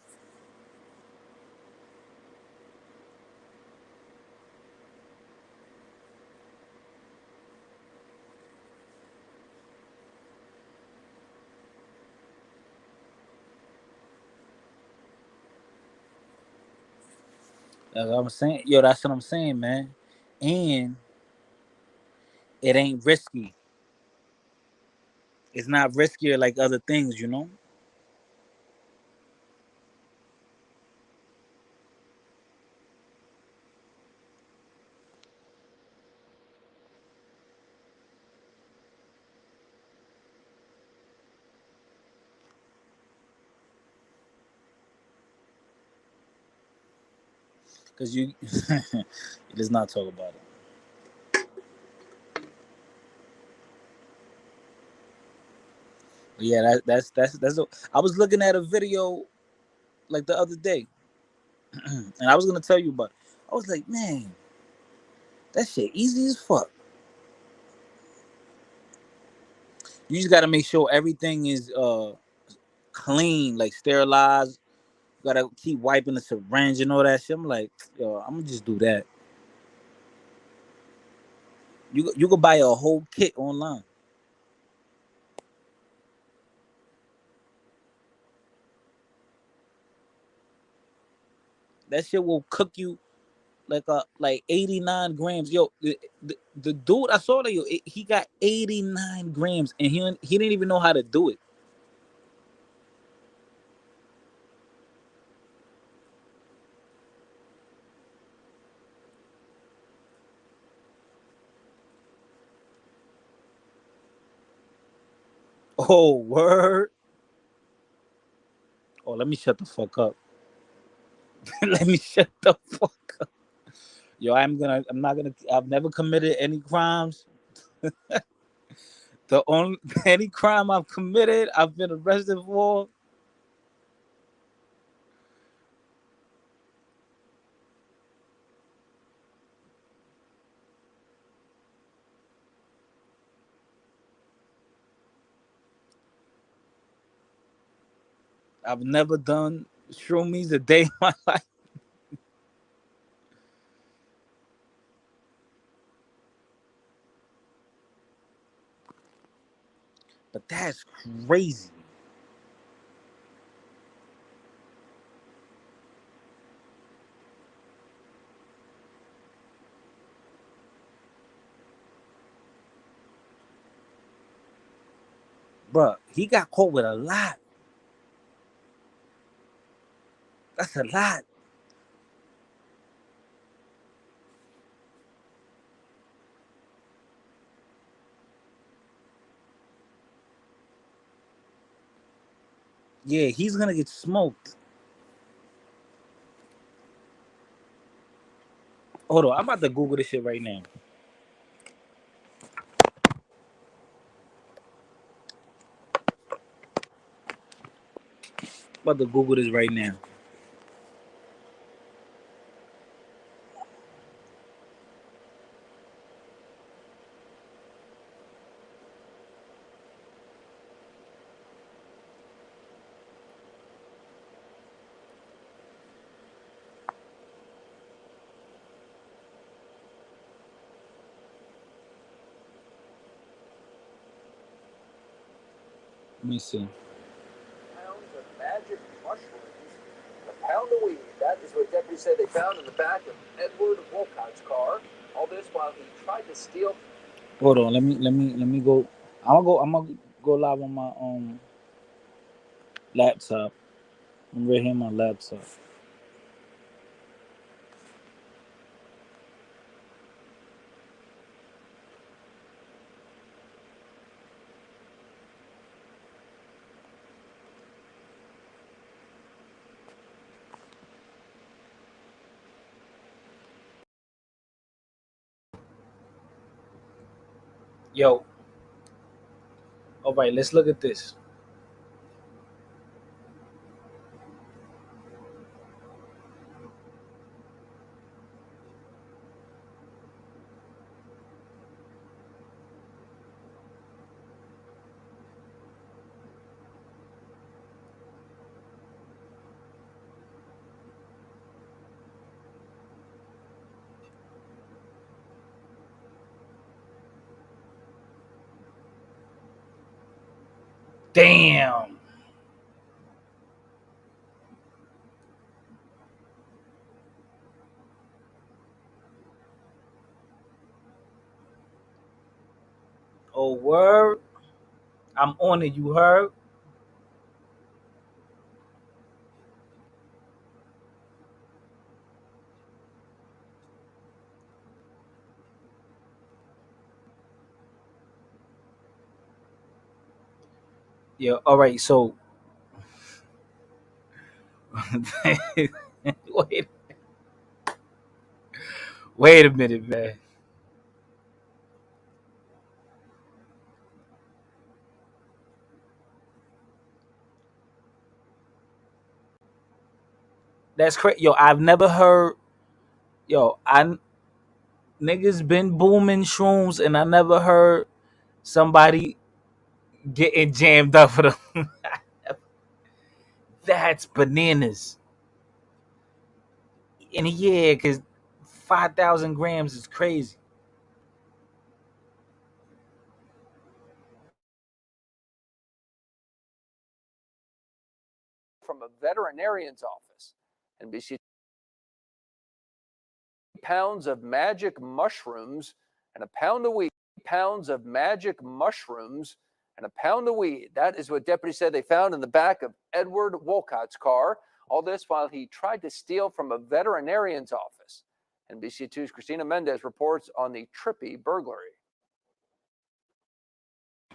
S2: That's what I'm saying. Yo, that's what I'm saying, man. And it ain't risky. It's not riskier like other things, you know. Cause you, let's not talk about it. But yeah, that's. I was looking at a video like the other day, and I was gonna tell you about it. I was like, man, that shit easy as fuck. You just gotta make sure everything is clean, like sterilized. You gotta keep wiping the syringe and all that shit. I'm like, yo, I'm gonna just do that. You could buy a whole kit online. That shit will cook you like 89 grams. Yo, the dude I saw that he got 89 grams and he didn't even know how to do it.
S1: Oh, word. Oh, let me shut the fuck up. Let me shut the fuck up. Yo, I'm not gonna, I've never committed any crimes. The only, any crime I've committed, I've been arrested for. I've never done shroomies a day in my life. But that's crazy. Bruh, he got caught with a lot. That's a lot. Yeah, he's gonna get smoked. Hold on, I'm about to Google this shit right now. I'm about to Google this right now. Let me see.
S3: Pounds of magic mushrooms and a pound of weed. That is what deputies say they found in the back of Edward Wolcott's car. All this while he tried to steal.
S1: Hold on, let me go. I'm gonna go live on my laptop. I'm right here on my laptop. Yo, all right, let's look at this. Damn. Oh, word. I'm on it. You heard? Yeah. All right. So, wait, wait a minute, man. That's crazy. Yo, I've never heard. Yo, I niggas been booming shrooms, and I never heard somebody getting jammed up for them. That's bananas. And yeah, cause 5,000 grams is crazy.
S3: From a veterinarian's office. NBC. Pounds of magic mushrooms and a pound of weed. Pounds of magic mushrooms and a pound of weed. That is what deputies said they found in the back of Edward Wolcott's car. All this while he tried to steal from a veterinarian's office. NBC2's Christina Mendez reports on the trippy burglary.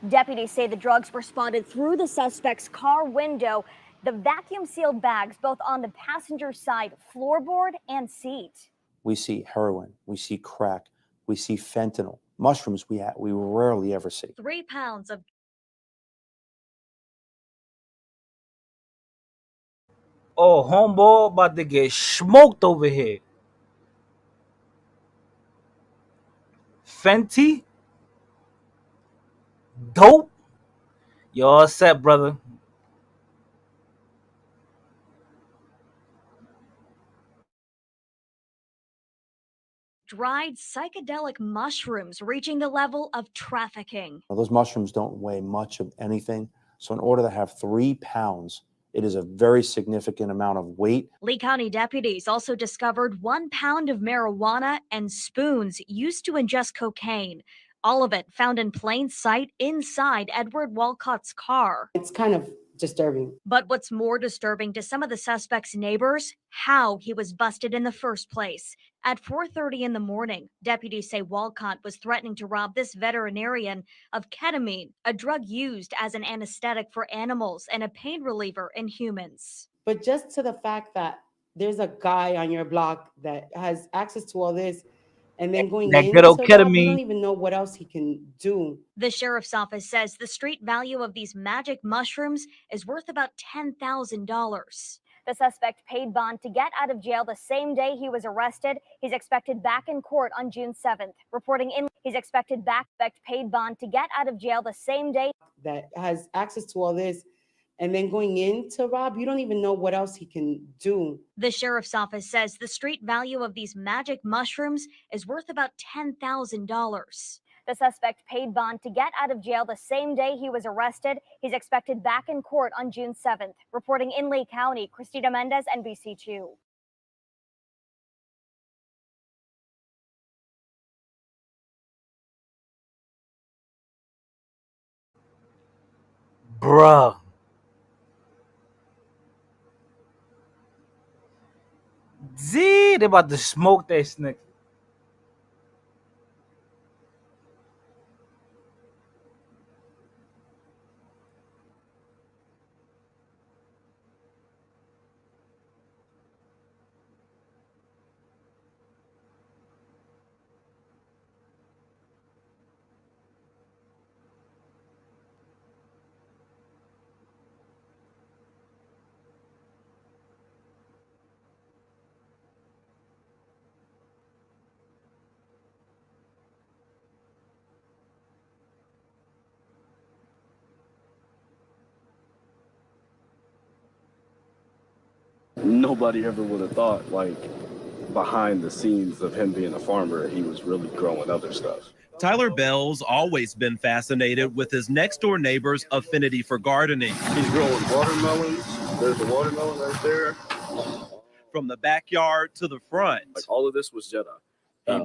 S4: Deputies say the drugs were spotted through the suspect's car window, the vacuum-sealed bags both on the passenger side floorboard and seat.
S5: We see heroin, we see crack, we see fentanyl. Mushrooms we rarely ever see.
S4: 3 pounds of
S1: Oh, homeboy about to get smoked over here. Fenty? Dope? You all set, brother.
S4: dried psychedelic mushrooms reaching the level of trafficking.
S5: Now, those mushrooms don't weigh much of anything. So in order to have 3 pounds, it is a very significant amount of weight.
S4: Lee County deputies also discovered 1 pound of marijuana and spoons used to ingest cocaine. All of it found in plain sight inside Edward Walcott's car.
S6: It's kind of disturbing.
S4: But what's more disturbing to some of the suspect's neighbors, how he was busted in the first place. At 4:30 in the morning, deputies say Walcott was threatening to rob this veterinarian of ketamine, a drug used as an anesthetic for animals and a pain reliever in humans.
S6: But just to the fact that there's a guy on your block that has access to all this, and then going
S1: That
S6: into
S1: good old
S6: rob, you don't
S1: ketamine.
S6: even know what else he can do.
S4: The sheriff's office says the street value of these magic mushrooms is worth about $10,000. The suspect paid bond to get out of jail the same day he was arrested. He's expected back in court on June 7th. Reporting in, he's expected back, paid bond to get out of jail the same day.
S6: That has access to all this, and then going into rob, you don't even know what else he can do.
S4: The sheriff's office says the street value of these magic mushrooms is worth about $10,000. The suspect paid bond to get out of jail the same day he was arrested. He's expected back in court on June 7th. Reporting in Lee County, Christina Mendez, NBC2.
S1: Bruh. Z, they about to smoke that snake.
S7: Nobody ever would have thought, like, behind the scenes of him being a farmer, he was really growing other stuff.
S8: Tyler Bell's always been fascinated with his next door neighbor's affinity for gardening.
S7: He's growing watermelons. There's a watermelon right there.
S8: From the backyard to the front.
S7: Like, all of this was Jedi.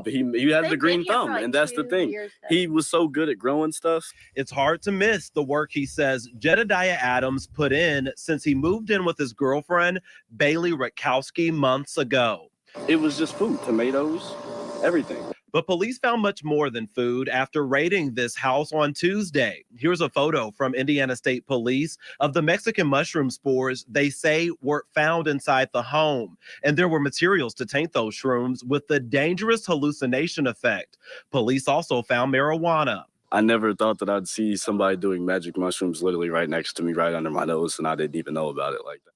S7: He had the green thumb, and that's the thing. He was so good at growing stuff.
S8: It's hard to miss the work he says Jedediah Adams put in since he moved in with his girlfriend, Bailey Rutkowski, months ago.
S7: It was just food, tomatoes, everything.
S8: But police found much more than food after raiding this house on Tuesday. Here's a photo from Indiana State Police of the Mexican mushroom spores they say were found inside the home. And there were materials to taint those shrooms with the dangerous hallucination effect. Police also found marijuana.
S7: I never thought that I'd see somebody doing magic mushrooms literally right next to me, right under my nose, and I didn't even know about it like that.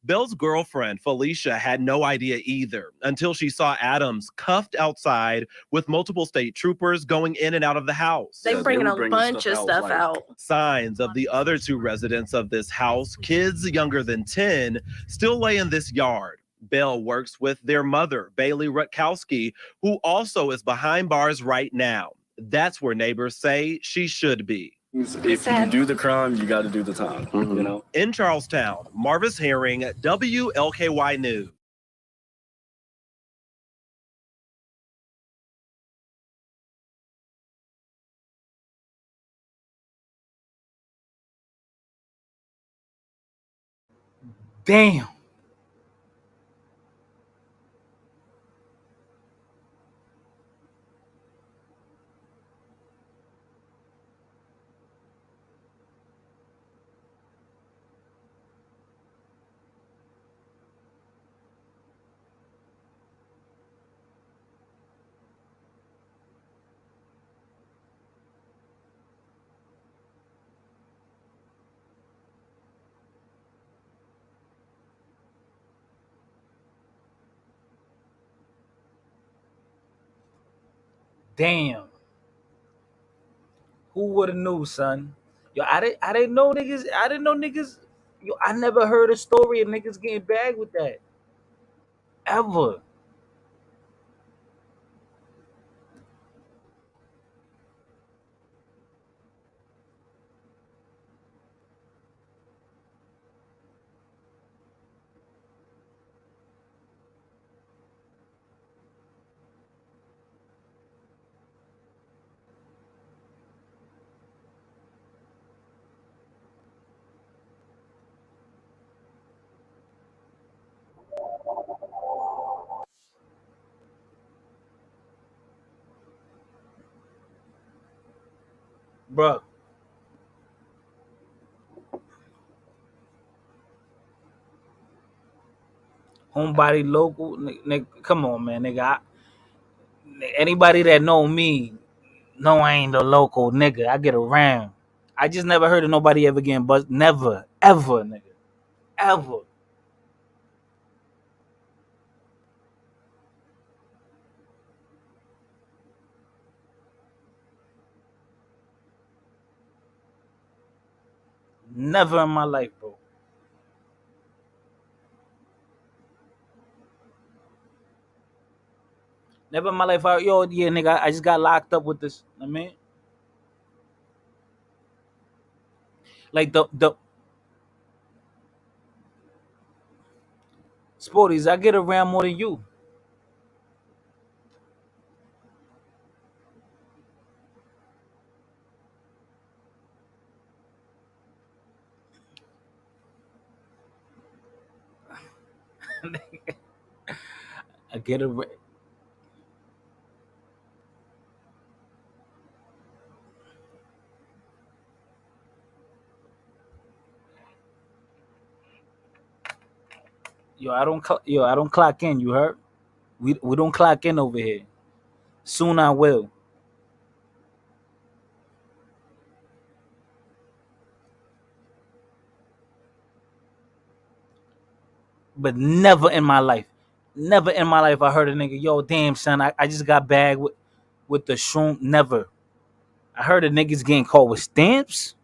S8: Bell's girlfriend, Felicia, had no idea either until she saw Adams cuffed outside with multiple state troopers going in and out of the house.
S9: They were bringing a bunch of stuff out.
S8: Signs of the other two residents of this house, kids younger than 10, still lay in this yard. Bell works with their mother, Bailey Rutkowski, who also is behind bars right now. That's where neighbors say she should be.
S7: If you do the crime, you got to do the time, you know?
S8: In Charlestown, Marvis Herring, WLKY News.
S1: Damn.
S2: Damn. Who would have knew, son? Yo, I didn't know niggas. I didn't know niggas. Yo, I never heard a story of niggas getting bagged with that ever, bro. Homebody local, nigga. Come on, man, nigga. Anybody that know me, know I ain't the local nigga. I get around. I just never heard of nobody ever getting buzzed. Never, ever, nigga, ever. Never in my life, bro. Never in my life. Yo, yeah, nigga. I just got locked up with this. I mean, like the sporties. I get around more than you. I get around. Yo, I don't clock in. You heard? We don't clock in over here. Soon I will, but never in my life I heard a nigga. Yo, damn son, I just got bagged with the shroom. Never. I heard of niggas getting caught with stamps,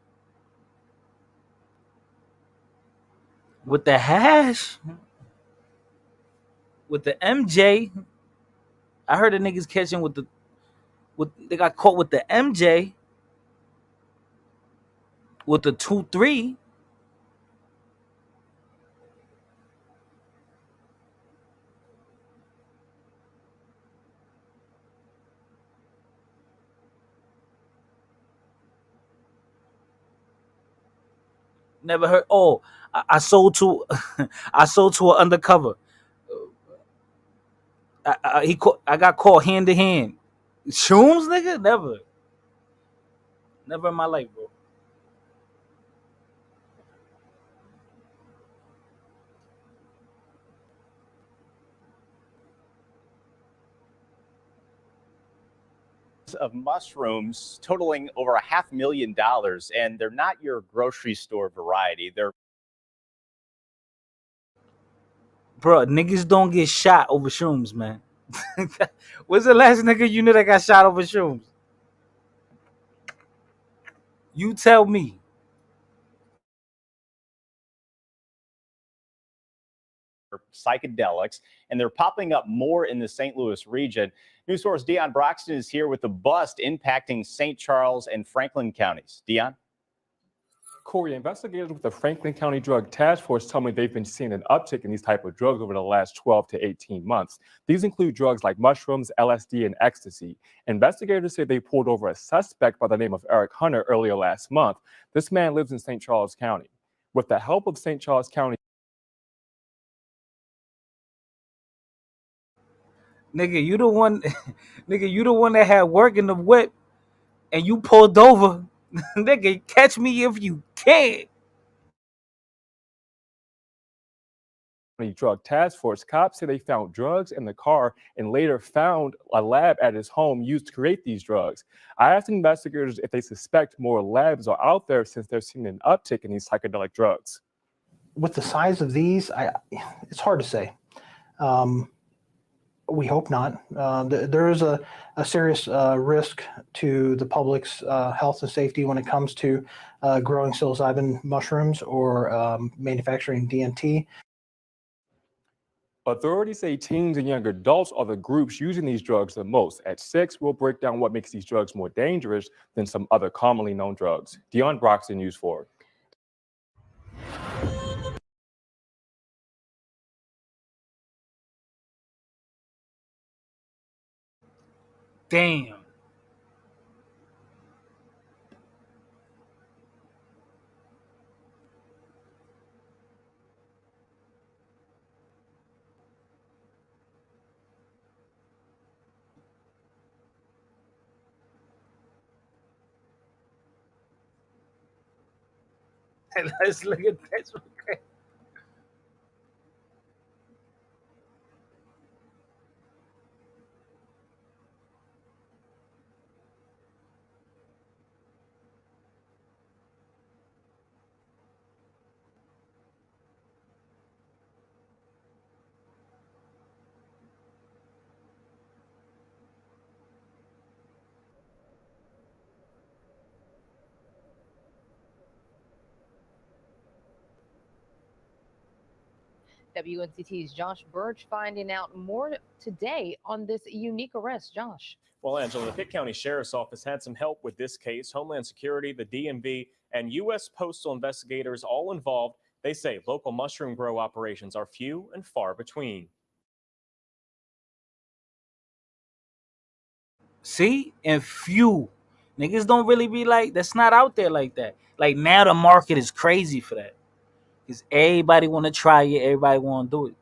S2: with the hash, with the MJ. I heard of niggas catching with they got caught with the MJ, with the 2-3. Never heard. Oh, I sold to, I sold to an undercover. I got caught hand to hand. Shrooms, nigga, never in my life, bro.
S10: Of mushrooms totaling over $500,000, and they're not your grocery store variety. They're
S2: Bro, niggas don't get shot over shrooms, man. What's the last nigga you knew that got shot over shrooms? You tell me.
S10: psychedelics, and they're popping up more in the St. Louis region. News source Dion Broxton is here with the bust impacting St. Charles and Franklin counties. Dion?
S11: Corey, investigators with the Franklin County Drug Task Force tell me they've been seeing an uptick in these type of drugs over the last 12 to 18 months. These include drugs like mushrooms, LSD, and ecstasy. Investigators say they pulled over a suspect by the name of Eric Hunter earlier last month. This man lives in St. Charles County. With the help of St. Charles County,
S2: Nigga, you the one nigga, you the one that had work in the whip and you pulled over. Nigga, catch me if you can.
S11: Drug Task Force, cops say they found drugs in the car and later found a lab at his home used to create these drugs. I asked investigators if they suspect more labs are out there since they're seeing an uptick in these psychedelic drugs.
S12: With the size of these, it's hard to say. We hope not. There is a serious risk to the public's health and safety when it comes to growing psilocybin mushrooms or manufacturing DMT.
S11: Authorities say teens and young adults are the groups using these drugs the most. At 6, we'll break down what makes these drugs more dangerous than some other commonly known drugs. Dion Broxton, News 4.
S2: Damn. Let's look at this.
S13: WNCT's Josh Birch finding out more today on this unique arrest. Josh.
S14: Well, Angela, the Pitt County Sheriff's Office had some help with this case. Homeland Security, the DMV, and U.S. Postal investigators all involved. They say local mushroom grow operations are few and far between.
S2: See? And few. Niggas don't really be like, that's not out there like that. Like now the market is crazy for that. Because everybody want to try it. Everybody want to do it.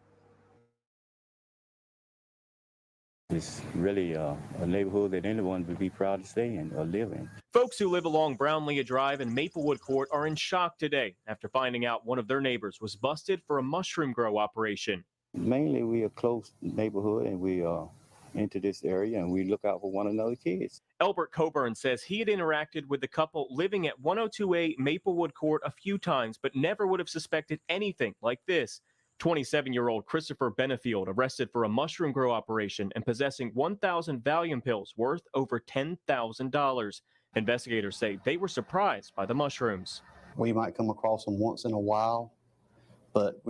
S15: It's really a neighborhood that anyone would be proud to stay in or live in.
S14: Folks who live along Brownlee Drive and Maplewood Court are in shock today after finding out one of their neighbors was busted for a mushroom grow operation.
S15: Mainly, we are a close neighborhood and we are into this area and we look out for one another's kids.
S14: Elbert Coburn says he had interacted with the couple living at 102A Maplewood Court a few times, but never would have suspected anything like this. 27-year-old Christopher Benefield arrested for a mushroom grow operation and possessing 1,000 Valium pills worth over $10,000. Investigators say they were surprised by the mushrooms.
S16: We might come across them once in a while, but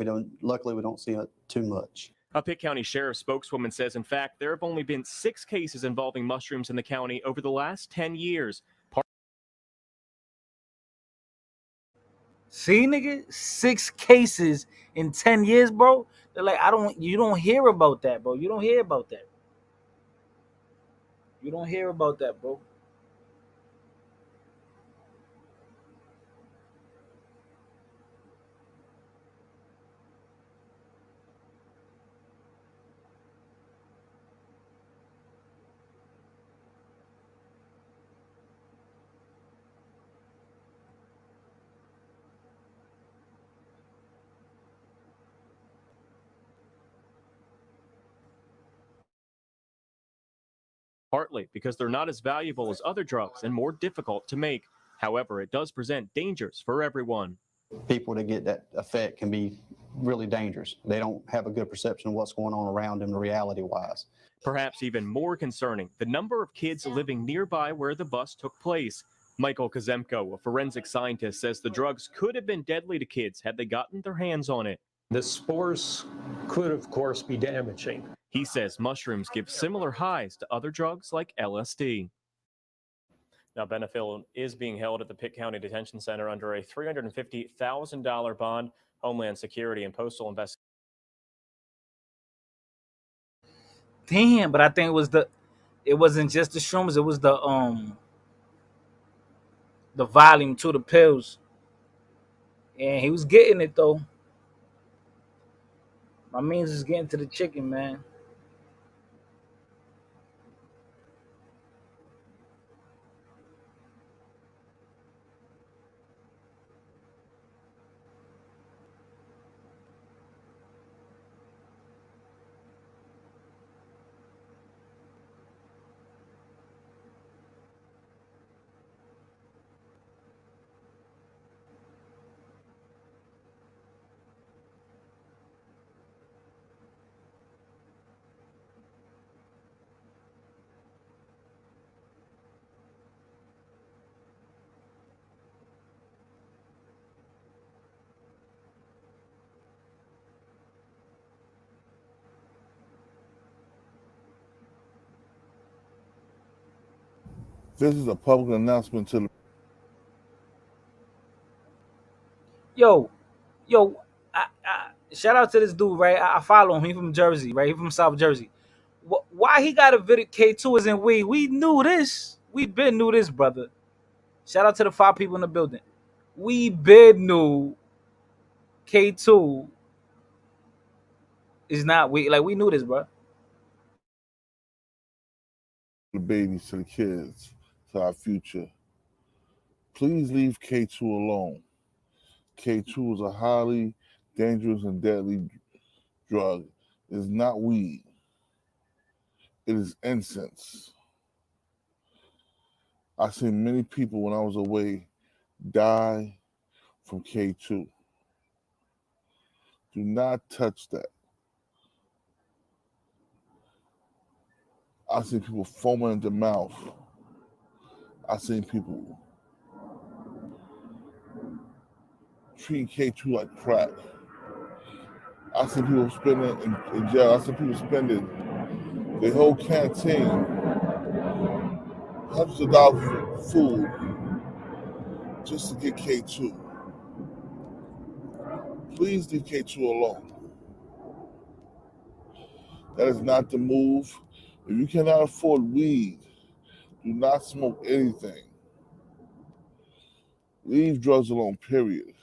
S16: luckily we don't see it too much.
S14: A Pitt County Sheriff's spokeswoman says, in fact, there have only been 6 cases involving mushrooms in the county over the last 10 years.
S2: See, nigga? 6 cases in 10 years, bro. They're like, you don't hear about that, bro. You don't hear about that. You don't hear about that, bro.
S14: Partly because they're not as valuable as other drugs and more difficult to make. However, it does present dangers for everyone.
S16: People that get that effect can be really dangerous. They don't have a good perception of what's going on around them reality-wise.
S14: Perhaps even more concerning, the number of kids living nearby where the bust took place. Michael Kazemko, a forensic scientist, says the drugs could have been deadly to kids had they gotten their hands on it.
S17: The spores could, of course, be damaging.
S14: He says mushrooms give similar highs to other drugs like LSD. Now, Benefield is being held at the Pitt County Detention Center under a $350,000 bond. Homeland Security and Postal Investigation.
S2: Damn, but I think it wasn't just the shrooms, it was the volume to the pills. And he was getting it though. My means is getting to the chicken, man.
S18: This is a public announcement to the
S2: Yo, shout out to this dude, right? I follow him. He from Jersey, right? He from South Jersey. Why he got a video? K2 is in we. We knew this. We been knew this, brother. Shout out to the 5 people in the building. We been knew K2 is not we. Like we knew this, bro.
S18: babies, to the kids, to our future. Please leave K2 alone. K2 is a highly dangerous and deadly drug. It is not weed. It is incense. I've seen many people when I was away die from K2. Do not touch that. I've seen people foaming at the mouth. I've seen people treating K2 like crack. I've seen people spending in jail. I've seen people spending their whole canteen, hundreds of dollars for food, just to get K2. Please leave K2 alone. That is not the move. If you cannot afford weed, do not smoke anything. Leave drugs alone, period.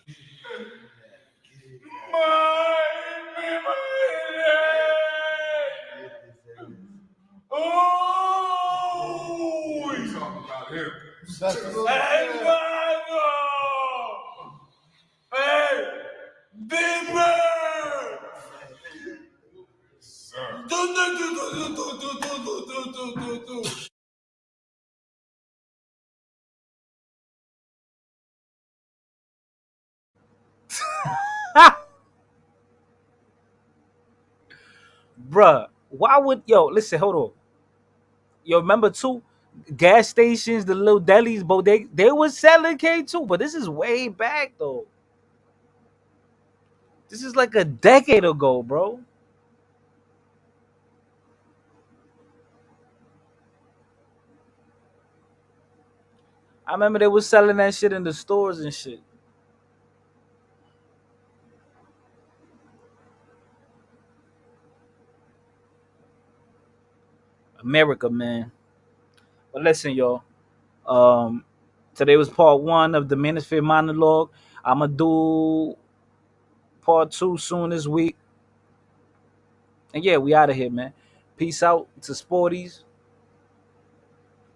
S19: Oh, he's talking about him. Hey, hey, big man.
S2: Bruh, why would listen, hold on. Remember too, gas stations, the little delis, but they was selling K2, but this is way back though. This is like a decade ago, bro. I remember they was selling that shit in the stores and shit. America, man. But listen, y'all. Today was part 1 of the Manosphere monologue. I'ma do part 2 soon this week. And yeah, we out of here, man. Peace out to Sporties.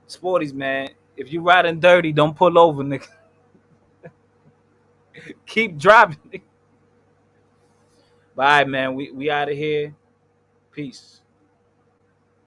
S2: Sporties, man. If you riding dirty, don't pull over, nigga. Keep driving, nigga. Bye, man. We out of here. Peace.